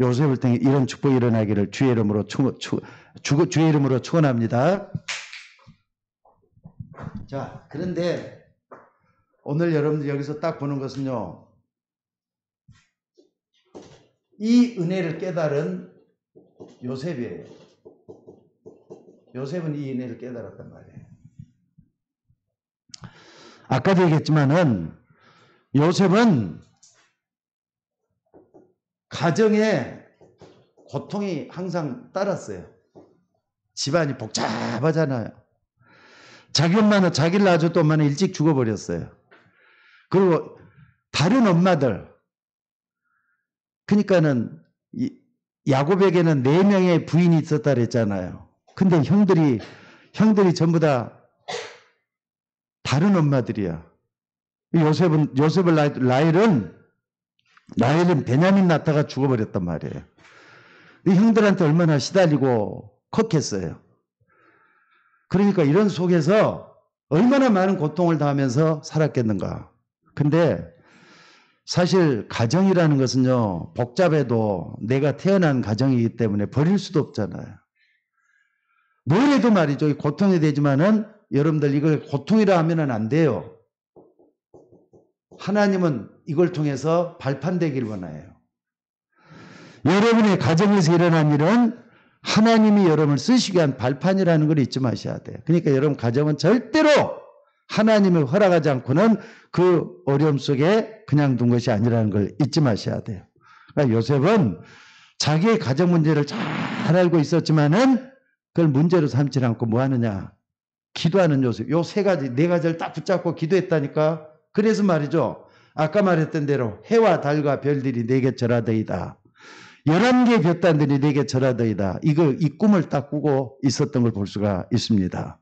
요셉을 통해 이런 축복이 일어나기를 주의 이름으로 축원합니다. 자, 그런데 오늘 여러분들 여기서 딱 보는 것은요. 이 은혜를 깨달은 요셉이에요. 요셉은 이 은혜를 깨달았단 말이에요. 아까도 얘기했지만은 요셉은 가정에 고통이 항상 따랐어요. 집안이 복잡하잖아요. 자기 엄마는 자기를 낳아줬던 엄마는 일찍 죽어버렸어요. 그리고 다른 엄마들 그러니까는 야곱에게는 4명의 부인이 있었다 그랬잖아요. 근데 형들이 전부 다 다른 엄마들이야. 요셉을 라헬은 베냐민 낳다가 죽어버렸단 말이에요. 이 형들한테 얼마나 시달리고 컸겠어요. 그러니까 이런 속에서 얼마나 많은 고통을 당하면서 살았겠는가. 근데 사실 가정이라는 것은요. 복잡해도 내가 태어난 가정이기 때문에 버릴 수도 없잖아요. 뭘 해도 말이죠. 고통이 되지만은 여러분들 이걸 고통이라 하면은 안 돼요. 하나님은 이걸 통해서 발판되길 원해요. 여러분의 가정에서 일어난 일은 하나님이 여러분을 쓰시기 위한 발판이라는 걸 잊지 마셔야 돼요. 그러니까 여러분 가정은 절대로 하나님을 허락하지 않고는 그 어려움 속에 그냥 둔 것이 아니라는 걸 잊지 마셔야 돼요. 그러니까 요셉은 자기의 가정 문제를 잘 알고 있었지만은 그걸 문제로 삼지 않고 뭐 하느냐? 기도하는 요셉. 요 세 가지, 네 가지를 딱 붙잡고 기도했다니까. 그래서 말이죠. 아까 말했던 대로 해와 달과 별들이 내게 절하더이다. 11개의 볕단들이 내게 절하더이다. 이 꿈을 딱 꾸고 있었던 걸 볼 수가 있습니다.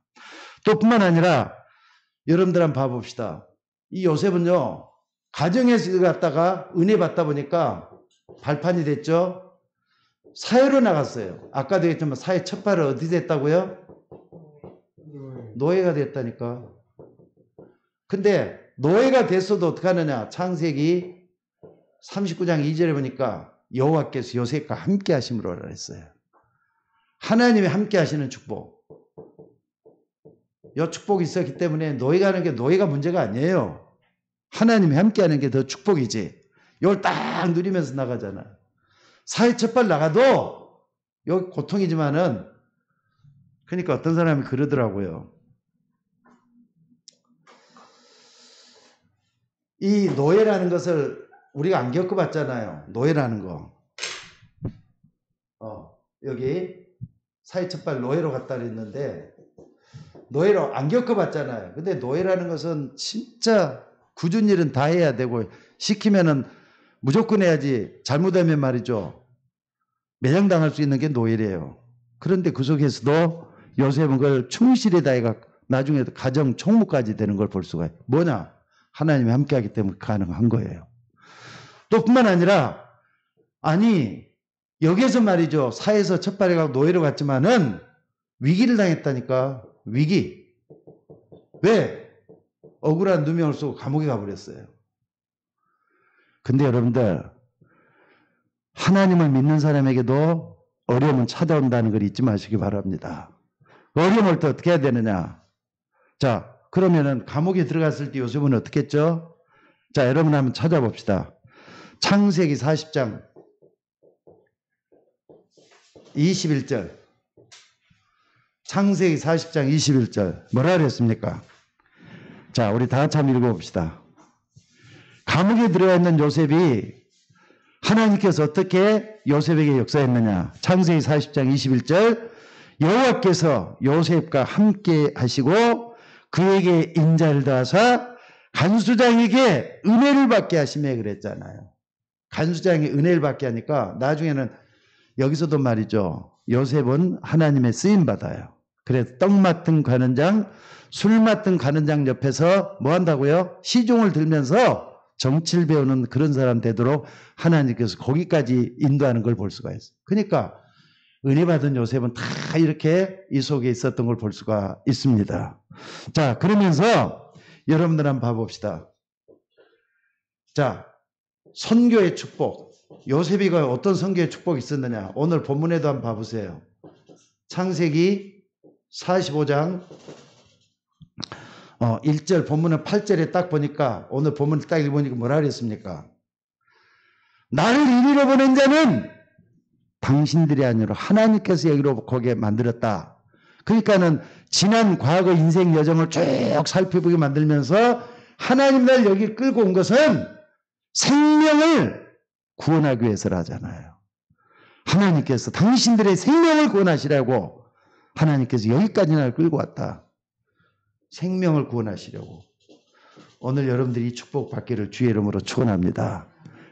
또 뿐만 아니라 여러분들 한번 봐봅시다. 이 요셉은요, 가정에서 갔다가 은혜 받다 보니까 발판이 됐죠. 사회로 나갔어요. 아까도 했지만 사회 첫 발을 어디 됐다고요? 노예가 됐다니까. 근데 노예가 됐어도 어떡하느냐? 창세기 39장 2절에 보니까 여호와께서 요셉과 함께 하심으로 그랬어요. 하나님이 함께 하시는 축복. 이 축복이 있었기 때문에 노예가 하는 게 노예가 문제가 아니에요. 하나님이 함께 하는 게 더 축복이지. 이걸 딱 누리면서 나가잖아요. 사회 첫 발 나가도 여기 고통이지만은 그러니까 어떤 사람이 그러더라고요. 이 노예라는 것을 우리가 안 겪어봤잖아요. 노예라는 거. 여기 사회 첫 발 노예로 갔다 그랬는데 노예로 안 겪어봤잖아요. 근데 노예라는 것은 진짜 굳은 일은 다 해야 되고 시키면은 무조건 해야지 잘못하면 말이죠. 매장당할 수 있는 게 노예래요. 그런데 그 속에서도 요셉은 그걸 충실히 다해가 나중에 가정 총무까지 되는 걸 볼 수가 있어요. 뭐냐? 하나님이 함께하기 때문에 가능한 거예요. 또 뿐만 아니라 아니 여기에서 말이죠. 사회에서 첫 발에 가고 노예로 갔지만은 위기를 당했다니까. 위기. 왜? 억울한 누명을 쓰고 감옥에 가버렸어요. 근데 여러분들 하나님을 믿는 사람에게도 어려움은 찾아온다는 걸 잊지 마시기 바랍니다. 어려움을 또 어떻게 해야 되느냐? 자, 그러면은 감옥에 들어갔을 때 요셉은 어떻게 했죠? 자, 여러분 한번 찾아봅시다. 창세기 40장 21절. 창세기 40장 21절. 뭐라 그랬습니까? 자, 우리 다 같이 한번 읽어봅시다. 감옥에 들어가 있는 요셉이 하나님께서 어떻게 요셉에게 역사했느냐? 창세기 40장 21절. 여호와께서 요셉과 함께 하시고 그에게 인자를 더하사 간수장에게 은혜를 받게 하시며 그랬잖아요. 간수장이 은혜를 받게 하니까 나중에는 여기서도 말이죠. 요셉은 하나님의 쓰임 받아요. 그래서 떡 맡은 관원장, 술 맡은 관원장 옆에서 뭐 한다고요? 시종을 들면서 정치를 배우는 그런 사람 되도록 하나님께서 거기까지 인도하는 걸 볼 수가 있어요. 그러니까 은혜 받은 요셉은 다 이렇게 이 속에 있었던 걸 볼 수가 있습니다. 자, 그러면서 여러분들 한번 봐봅시다. 자, 선교의 축복. 요셉이가 어떤 선교의 축복이 있었느냐? 오늘 본문에도 한번 봐보세요. 창세기 45장 1절 본문은 8절에 딱 보니까 오늘 본문을 딱 읽어보니까 뭐라 그랬습니까? 나를 이리로 보낸 자는 당신들이 아니라 하나님께서 여기로 거기에 만들었다. 그러니까는 지난 과거 인생 여정을 쭉 살펴보게 만들면서 하나님 날 여기 끌고 온 것은 생명을 구원하기 위해서라잖아요. 하나님께서 당신들의 생명을 구원하시라고 하나님께서 여기까지 날 끌고 왔다. 생명을 구원하시려고. 오늘 여러분들이 축복 받기를 주의 이름으로 축원합니다.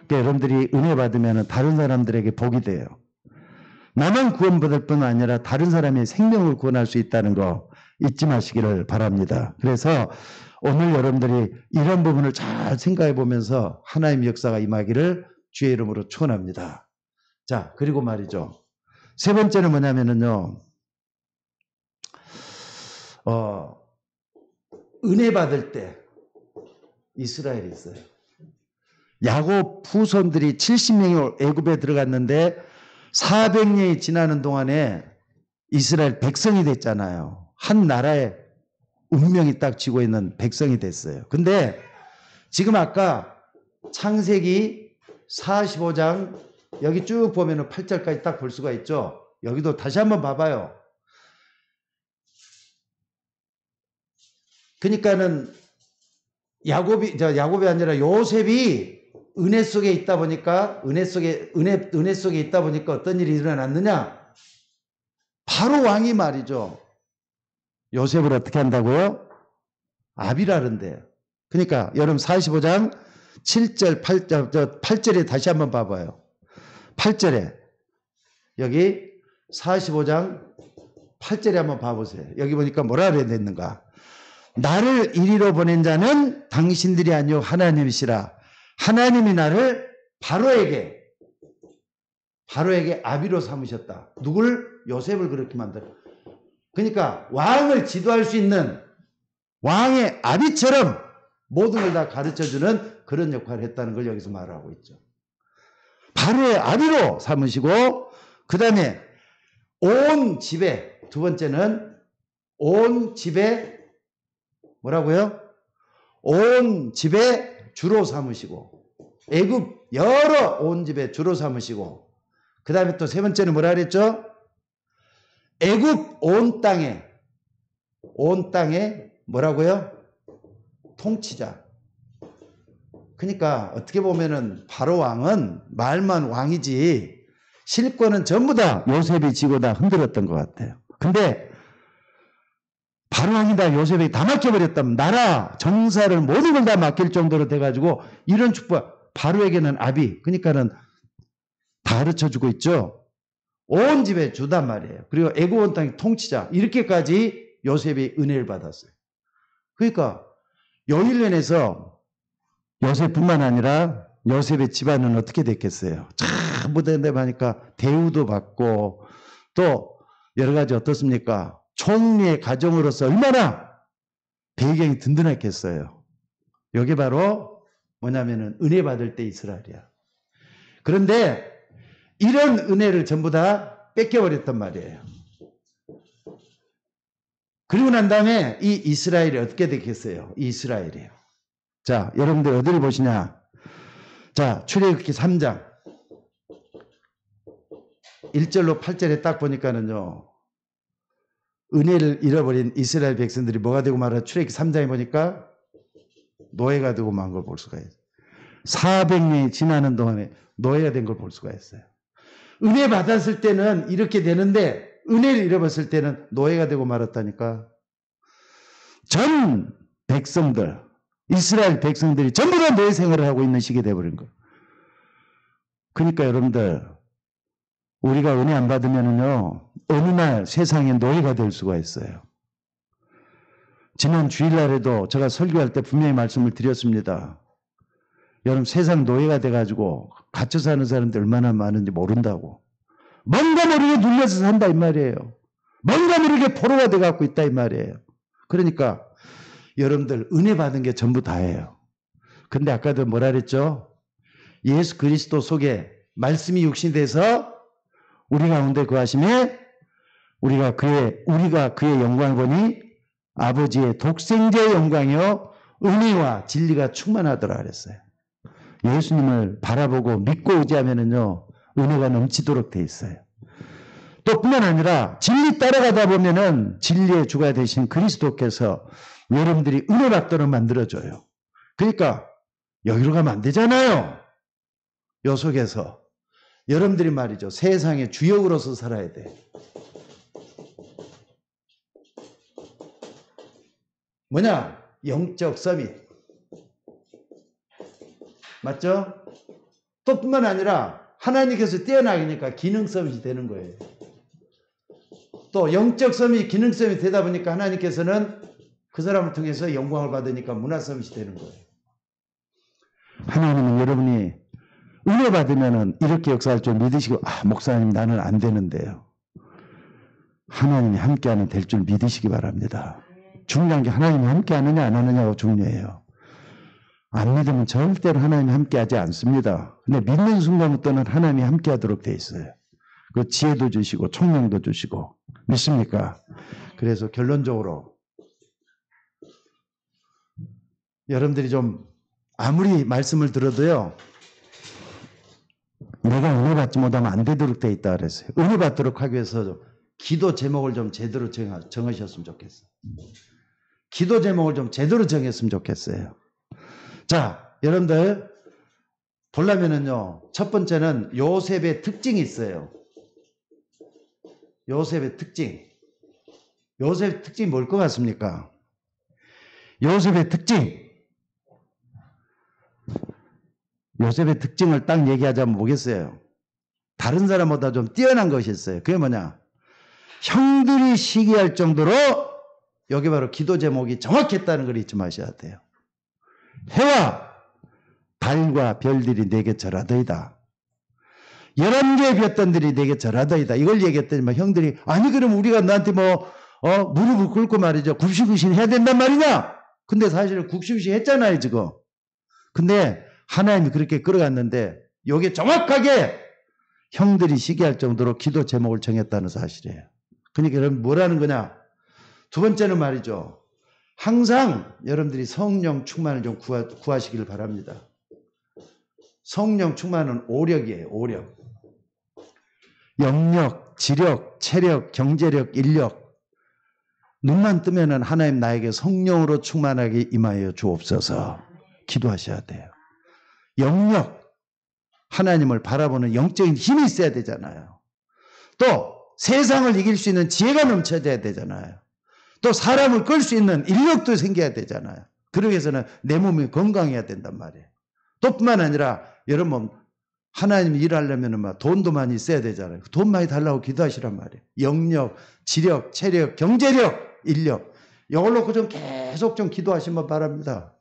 그러니까 여러분들이 은혜 받으면 다른 사람들에게 복이 돼요. 나만 구원받을 뿐 아니라 다른 사람의 생명을 구원할 수 있다는 거 잊지 마시기를 바랍니다. 그래서 오늘 여러분들이 이런 부분을 잘 생각해 보면서 하나님의 역사가 임하기를 주의 이름으로 축원합니다. 자, 그리고 말이죠. 세 번째는 뭐냐면은요. 은혜 받을 때 이스라엘이 있어요. 야곱 후손들이 70명이 애굽에 들어갔는데 400년이 지나는 동안에 이스라엘 백성이 됐잖아요. 한 나라의 운명이 딱 쥐고 있는 백성이 됐어요. 근데 지금 아까 창세기 45장 여기 쭉 보면은 8절까지 딱 볼 수가 있죠. 여기도 다시 한번 봐봐요. 그러니까는 야곱이 아니라 요셉이 은혜 속에 있다 보니까 은혜 속에 있다 보니까 어떤 일이 일어났느냐? 바로 왕이 말이죠. 요셉을 어떻게 한다고요? 아비라는데요. 그러니까 여러분 45장 7절 8절에 다시 한번 봐봐요. 8절에 여기 45장 8절에 한번 봐보세요. 여기 보니까 뭐라 그랬는가? 나를 이리로 보낸 자는 당신들이 아니요 하나님이시라. 하나님이 나를 바로에게 아비로 삼으셨다. 누굴? 요셉을 그렇게 만들어. 그러니까 왕을 지도할 수 있는 왕의 아비처럼 모든 걸 다 가르쳐주는 그런 역할을 했다는 걸 여기서 말하고 있죠. 바로의 아비로 삼으시고 그 다음에 온 집에, 두 번째는 온 집에 뭐라고요? 온 집에 주로 삼으시고 애굽 여러 온 집에 주로 삼으시고 그 다음에 또 세 번째는 뭐라 그랬죠? 애굽 온 땅에 뭐라고요? 통치자. 그러니까 어떻게 보면은 바로 왕은 말만 왕이지 실권은 전부 다 요셉이 지고 다 흔들었던 것 같아요. 근데 바로 왕이다 요셉이 다 맡겨버렸다면 나라 정사를 모든 걸 다 맡길 정도로 돼가지고 이런 축복 바로에게는 아비 그러니까는 다 가르쳐주고 있죠. 온 집에 주단 말이에요. 그리고 애굽 온 땅의 통치자 이렇게까지 요셉이 은혜를 받았어요. 그러니까 여일년에서 요셉뿐만 아니라 요셉의 집안은 어떻게 됐겠어요? 전부 대답하니까 대우도 받고 또 여러 가지 어떻습니까? 총리의 가정으로서 얼마나 배경이 든든했겠어요. 이게 바로 뭐냐면은 은혜 받을 때 이스라엘이야. 그런데 이런 은혜를 전부 다 뺏겨버렸단 말이에요. 그리고 난 다음에 이 이스라엘이 어떻게 됐겠어요? 이 이스라엘이에요. 자, 여러분들 어디를 보시냐? 자, 출애굽기 3장 1절로 8절에 딱 보니까는요. 은혜를 잃어버린 이스라엘 백성들이 뭐가 되고 말아? 출애굽기 3장에 보니까 노예가 되고 만 걸 볼 수가 있어요. 400년이 지나는 동안에 노예가 된 걸 볼 수가 있어요. 은혜 받았을 때는 이렇게 되는데 은혜를 잃어버렸을 때는 노예가 되고 말았다니까. 전 백성들, 이스라엘 백성들이 전부 다 노예 생활을 하고 있는 시기가 되어버린 거예요. 그러니까 여러분들 우리가 은혜 안 받으면은요 어느 날 세상에 노예가 될 수가 있어요. 지난 주일날에도 제가 설교할 때 분명히 말씀을 드렸습니다. 여러분 세상 노예가 돼가지고 갇혀 사는 사람들 얼마나 많은지 모른다고. 뭔가 모르게 눌려서 산다 이 말이에요. 뭔가 모르게 포로가 돼갖고 있다 이 말이에요. 그러니까 여러분들 은혜 받은 게 전부 다예요. 근데 아까도 뭐라 그랬죠? 예수 그리스도 속에 말씀이 육신이 돼서 우리 가운데 거하심에 우리가 그의 영광을 보니 아버지의 독생자의 영광이요 은혜와 진리가 충만하더라 그랬어요. 예수님을 바라보고 믿고 의지하면은요 은혜가 넘치도록 돼 있어요. 또 뿐만 아니라 진리 따라가다 보면은 진리의 주가 되신 그리스도께서 여러분들이 은혜 받도록 만들어줘요. 그러니까 여기로 가면 안 되잖아요. 요 속에서 여러분들이 말이죠. 세상의 주역으로서 살아야 돼. 뭐냐? 영적 서밋. 맞죠? 또 뿐만 아니라 하나님께서 뛰어나니까 기능 서밋이 되는 거예요. 또 영적 서밋, 기능 서밋이 되다 보니까 하나님께서는 그 사람을 통해서 영광을 받으니까 문화 서밋이 되는 거예요. 하나님은 여러분이 은혜 받으면은 이렇게 역사할 줄 믿으시고 목사님 나는 안 되는데요. 하나님이 함께하는 될 줄 믿으시기 바랍니다. 중요한 게 하나님이 함께하느냐 안 하느냐가 중요해요. 안 믿으면 절대로 하나님이 함께하지 않습니다. 근데 믿는 순간부터는 하나님이 함께하도록 돼 있어요. 그 지혜도 주시고 총명도 주시고 믿습니까? 그래서 결론적으로 여러분들이 좀 아무리 말씀을 들어도요 내가 은혜 받지 못하면 안 되도록 돼 있다 그랬어요. 은혜 받도록 하기 위해서 기도 제목을 좀 제대로 정하셨으면 좋겠어요. 기도 제목을 좀 제대로 정했으면 좋겠어요. 자, 여러분들 보려면은요, 첫 번째는 요셉의 특징이 있어요. 요셉의 특징. 요셉의 특징이 뭘 것 같습니까? 요셉의 특징. 요셉의 특징을 딱 얘기하자면 뭐겠어요? 다른 사람보다 좀 뛰어난 것이 있어요. 그게 뭐냐? 형들이 시기할 정도로, 여기 바로 기도 제목이 정확했다는 걸 잊지 마셔야 돼요. 해와 달과 별들이 내게 절하더이다. 11개의 볕단들이 내게 절하더이다. 이걸 얘기했더니 형들이, 아니 그럼 우리가 너한테 무릎을 꿇고 말이죠, 굽시굽시 해야 된단 말이냐? 근데 사실은 굽시굽시 했잖아요 지금. 근데 하나님이 그렇게 끌어갔는데 이게 정확하게 형들이 시기할 정도로 기도 제목을 정했다는 사실이에요. 그러니까 여러분 뭐라는 거냐? 두 번째는 말이죠, 항상 여러분들이 성령 충만을 좀 구하시기를 바랍니다. 성령 충만은 오력이에요. 오력. 영력, 지력, 체력, 경제력, 인력. 눈만 뜨면은 하나님 나에게 성령으로 충만하게 임하여 주옵소서 기도하셔야 돼요. 영력, 하나님을 바라보는 영적인 힘이 있어야 되잖아요. 또 세상을 이길 수 있는 지혜가 넘쳐야 되잖아요. 또 사람을 끌 수 있는 인력도 생겨야 되잖아요. 그러기 위해서는 내 몸이 건강해야 된단 말이에요. 또 뿐만 아니라 여러분 하나님 일하려면 돈도 많이 있어야 되잖아요. 돈 많이 달라고 기도하시란 말이에요. 영력, 지력, 체력, 경제력, 인력. 이걸 놓고 좀 계속 좀 기도하시면 바랍니다.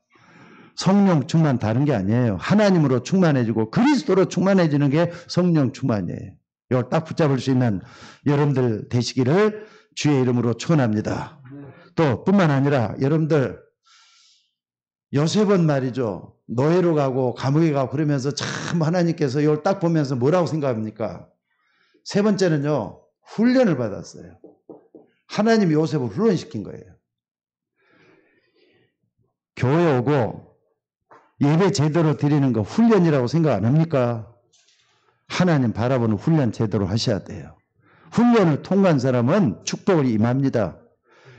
성령 충만 다른 게 아니에요. 하나님으로 충만해지고 그리스도로 충만해지는 게 성령 충만이에요. 이걸 딱 붙잡을 수 있는 여러분들 되시기를 주의 이름으로 축원합니다. 또 뿐만 아니라 여러분들 요셉은 말이죠, 노예로 가고 감옥에 가고 그러면서 참 하나님께서 이걸 딱 보면서 뭐라고 생각합니까? 세 번째는요, 훈련을 받았어요. 하나님이 요셉을 훈련시킨 거예요. 교회 오고 예배 제대로 드리는 거 훈련이라고 생각 안 합니까? 하나님 바라보는 훈련 제대로 하셔야 돼요. 훈련을 통과한 사람은 축복을 임합니다.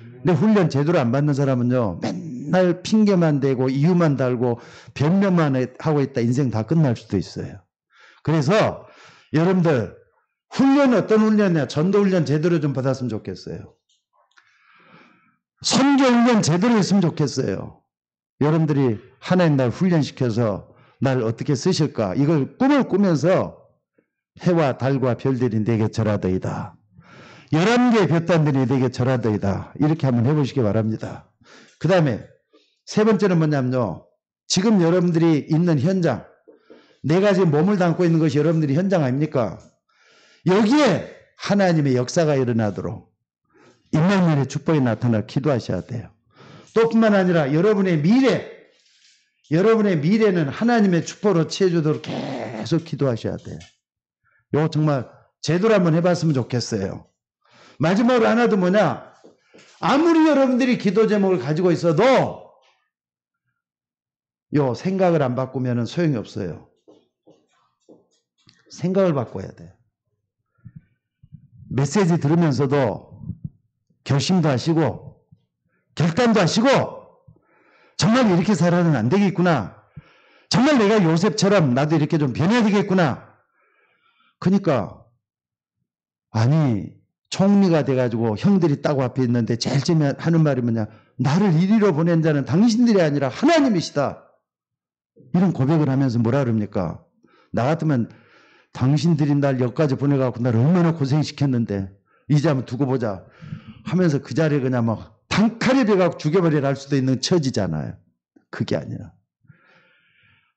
근데 훈련 제대로 안 받는 사람은요, 맨날 핑계만 대고 이유만 달고 변명만 하고 있다 인생 다 끝날 수도 있어요. 그래서 여러분들 훈련은 어떤 훈련이냐? 전도훈련 제대로 좀 받았으면 좋겠어요. 선교훈련 제대로 했으면 좋겠어요. 여러분들이 하나님 날 훈련시켜서 날 어떻게 쓰실까? 이걸 꿈을 꾸면서 해와 달과 별들이 내게 절하더이다. 11개의 볕단들이 내게 절하더이다. 이렇게 한번 해보시기 바랍니다. 그 다음에 세 번째는 뭐냐면요, 지금 여러분들이 있는 현장, 내가 지금 몸을 담고 있는 것이 여러분들이 현장 아닙니까? 여기에 하나님의 역사가 일어나도록 임마누엘의 축복이 나타나 기도하셔야 돼요. 또 뿐만 아니라 여러분의 미래는 하나님의 축복으로 채워주도록 계속 기도하셔야 돼요. 이거 정말 제대로 한번 해봤으면 좋겠어요. 마지막으로 하나도 뭐냐, 아무리 여러분들이 기도 제목을 가지고 있어도 요 생각을 안 바꾸면 소용이 없어요. 생각을 바꿔야 돼요. 메시지 들으면서도 결심도 하시고 결단도 하시고, 정말 이렇게 살아는 안 되겠구나. 정말 내가 요셉처럼 나도 이렇게 좀 변해야 되겠구나. 그러니까 아니 총리가 돼가지고 형들이 딱 앞에 있는데 제일 처음에 하는 말이 뭐냐, 나를 이리로 보낸 자는 당신들이 아니라 하나님이시다. 이런 고백을 하면서 뭐라 그럽니까? 나 같으면 당신들이 날 여기까지 보내갖고 날 얼마나 고생시켰는데 이제 한번 두고 보자 하면서 그 자리에 그냥 막 단칼에 베갖고 죽여버리라 할 수도 있는 처지잖아요. 그게 아니라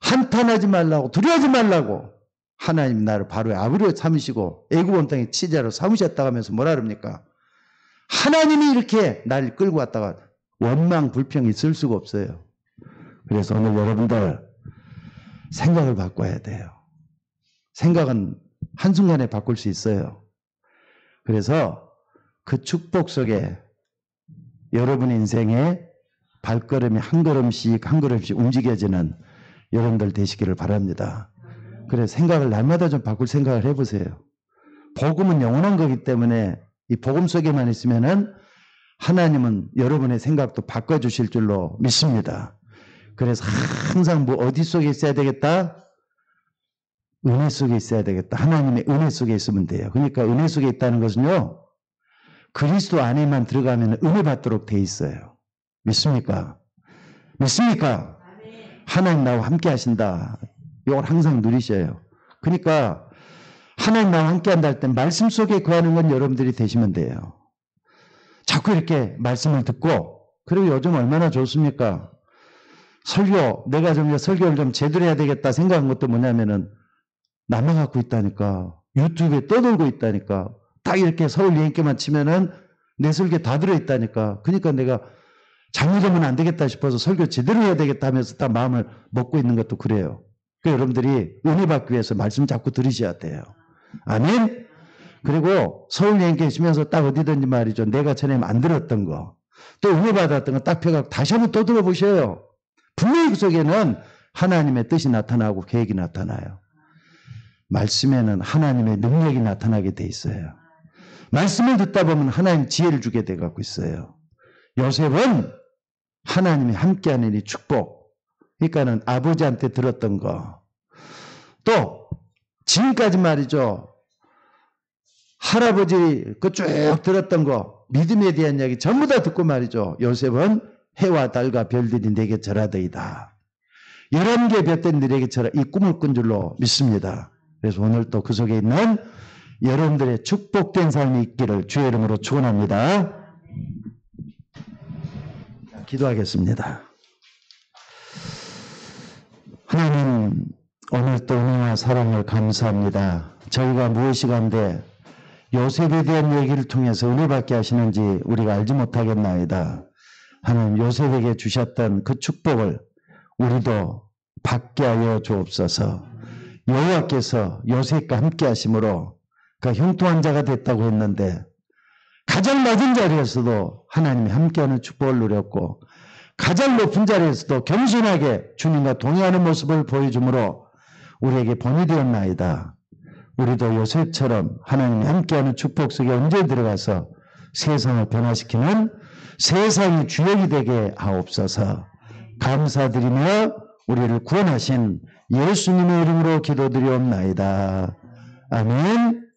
한탄하지 말라고, 두려워하지 말라고, 하나님 나를 바로의 아버지로 삼으시고 애굽 온 땅에 치자로 삼으셨다고 하면서 뭐라 그럽니까? 하나님이 이렇게 날 끌고 왔다가 원망 불평이 있을 수가 없어요. 그래서 오늘 여러분들 생각을 바꿔야 돼요. 생각은 한순간에 바꿀 수 있어요. 그래서 그 축복 속에 여러분 인생의 발걸음이 한 걸음씩 한 걸음씩 움직여지는 여러분들 되시기를 바랍니다. 그래, 생각을 날마다 좀 바꿀 생각을 해보세요. 복음은 영원한 거기 때문에 이 복음 속에만 있으면은 하나님은 여러분의 생각도 바꿔주실 줄로 믿습니다. 그래서 항상 뭐 어디 속에 있어야 되겠다? 은혜 속에 있어야 되겠다. 하나님의 은혜 속에 있으면 돼요. 그러니까 은혜 속에 있다는 것은요, 그리스도 안에만 들어가면 은혜 받도록 돼 있어요. 믿습니까? 믿습니까? 하나님 나와 함께 하신다. 이걸 항상 누리셔요. 그러니까 하나님 나와 함께 한다 할 때 말씀 속에 거하는 건 여러분들이 되시면 돼요. 자꾸 이렇게 말씀을 듣고, 그리고 요즘 얼마나 좋습니까? 설교, 내가 좀 설교를 좀 제대로 해야 되겠다 생각한 것도 뭐냐면은 남아갖고 있다니까. 유튜브에 떠돌고 있다니까. 딱 이렇게 서울 여행기만 치면은 내 설교 다 들어있다니까. 그러니까 내가 잘못하면 안 되겠다 싶어서 설교 제대로 해야 되겠다 하면서 딱 마음을 먹고 있는 것도 그래요. 그러니까 여러분들이 은혜 받기 위해서 말씀 자꾸 들으셔야 돼요. 아멘? 그리고 서울 여행 계시면서 딱 어디든지 말이죠. 내가 전에 안 들었던 거, 또 은혜 받았던 거 딱 펴갖고 다시 한번 또 들어보셔요. 분명히 그 속에는 하나님의 뜻이 나타나고 계획이 나타나요. 말씀에는 하나님의 능력이 나타나게 돼 있어요. 말씀을 듣다 보면 하나님 지혜를 주게 돼 갖고 있어요. 요셉은 하나님이 함께하는 이 축복, 그러니까는 아버지한테 들었던 거, 또 지금까지 말이죠. 할아버지 그 쭉 들었던 거, 믿음에 대한 이야기 전부 다 듣고 말이죠. 요셉은 해와 달과 별들이 내게 절하더이다. 11개의 별들이 내게 절하, 이 꿈을 꾼 줄로 믿습니다. 그래서 오늘 또 그 속에 있는 여러분들의 축복된 삶이 있기를 주의 이름으로 축원합니다. 기도하겠습니다. 하나님, 오늘 또 은혜와 사랑을 감사합니다. 저희가 무엇이간데 요셉에 대한 얘기를 통해서 은혜 받게 하시는지 우리가 알지 못하겠나이다. 하나님, 요셉에게 주셨던 그 축복을 우리도 받게 하여 주옵소서. 여호와께서 요셉과 함께 하심으로 그 형통한 자가 됐다고 했는데 가장 낮은 자리에서도 하나님이 함께하는 축복을 누렸고 가장 높은 자리에서도 겸손하게 주님과 동의하는 모습을 보여주므로 우리에게 본이 되었나이다. 우리도 요셉처럼 하나님이 함께하는 축복 속에 언제 들어가서 세상을 변화시키는 세상의 주역이 되게 하옵소서. 감사드리며 우리를 구원하신 예수님의 이름으로 기도드리옵나이다. 아멘.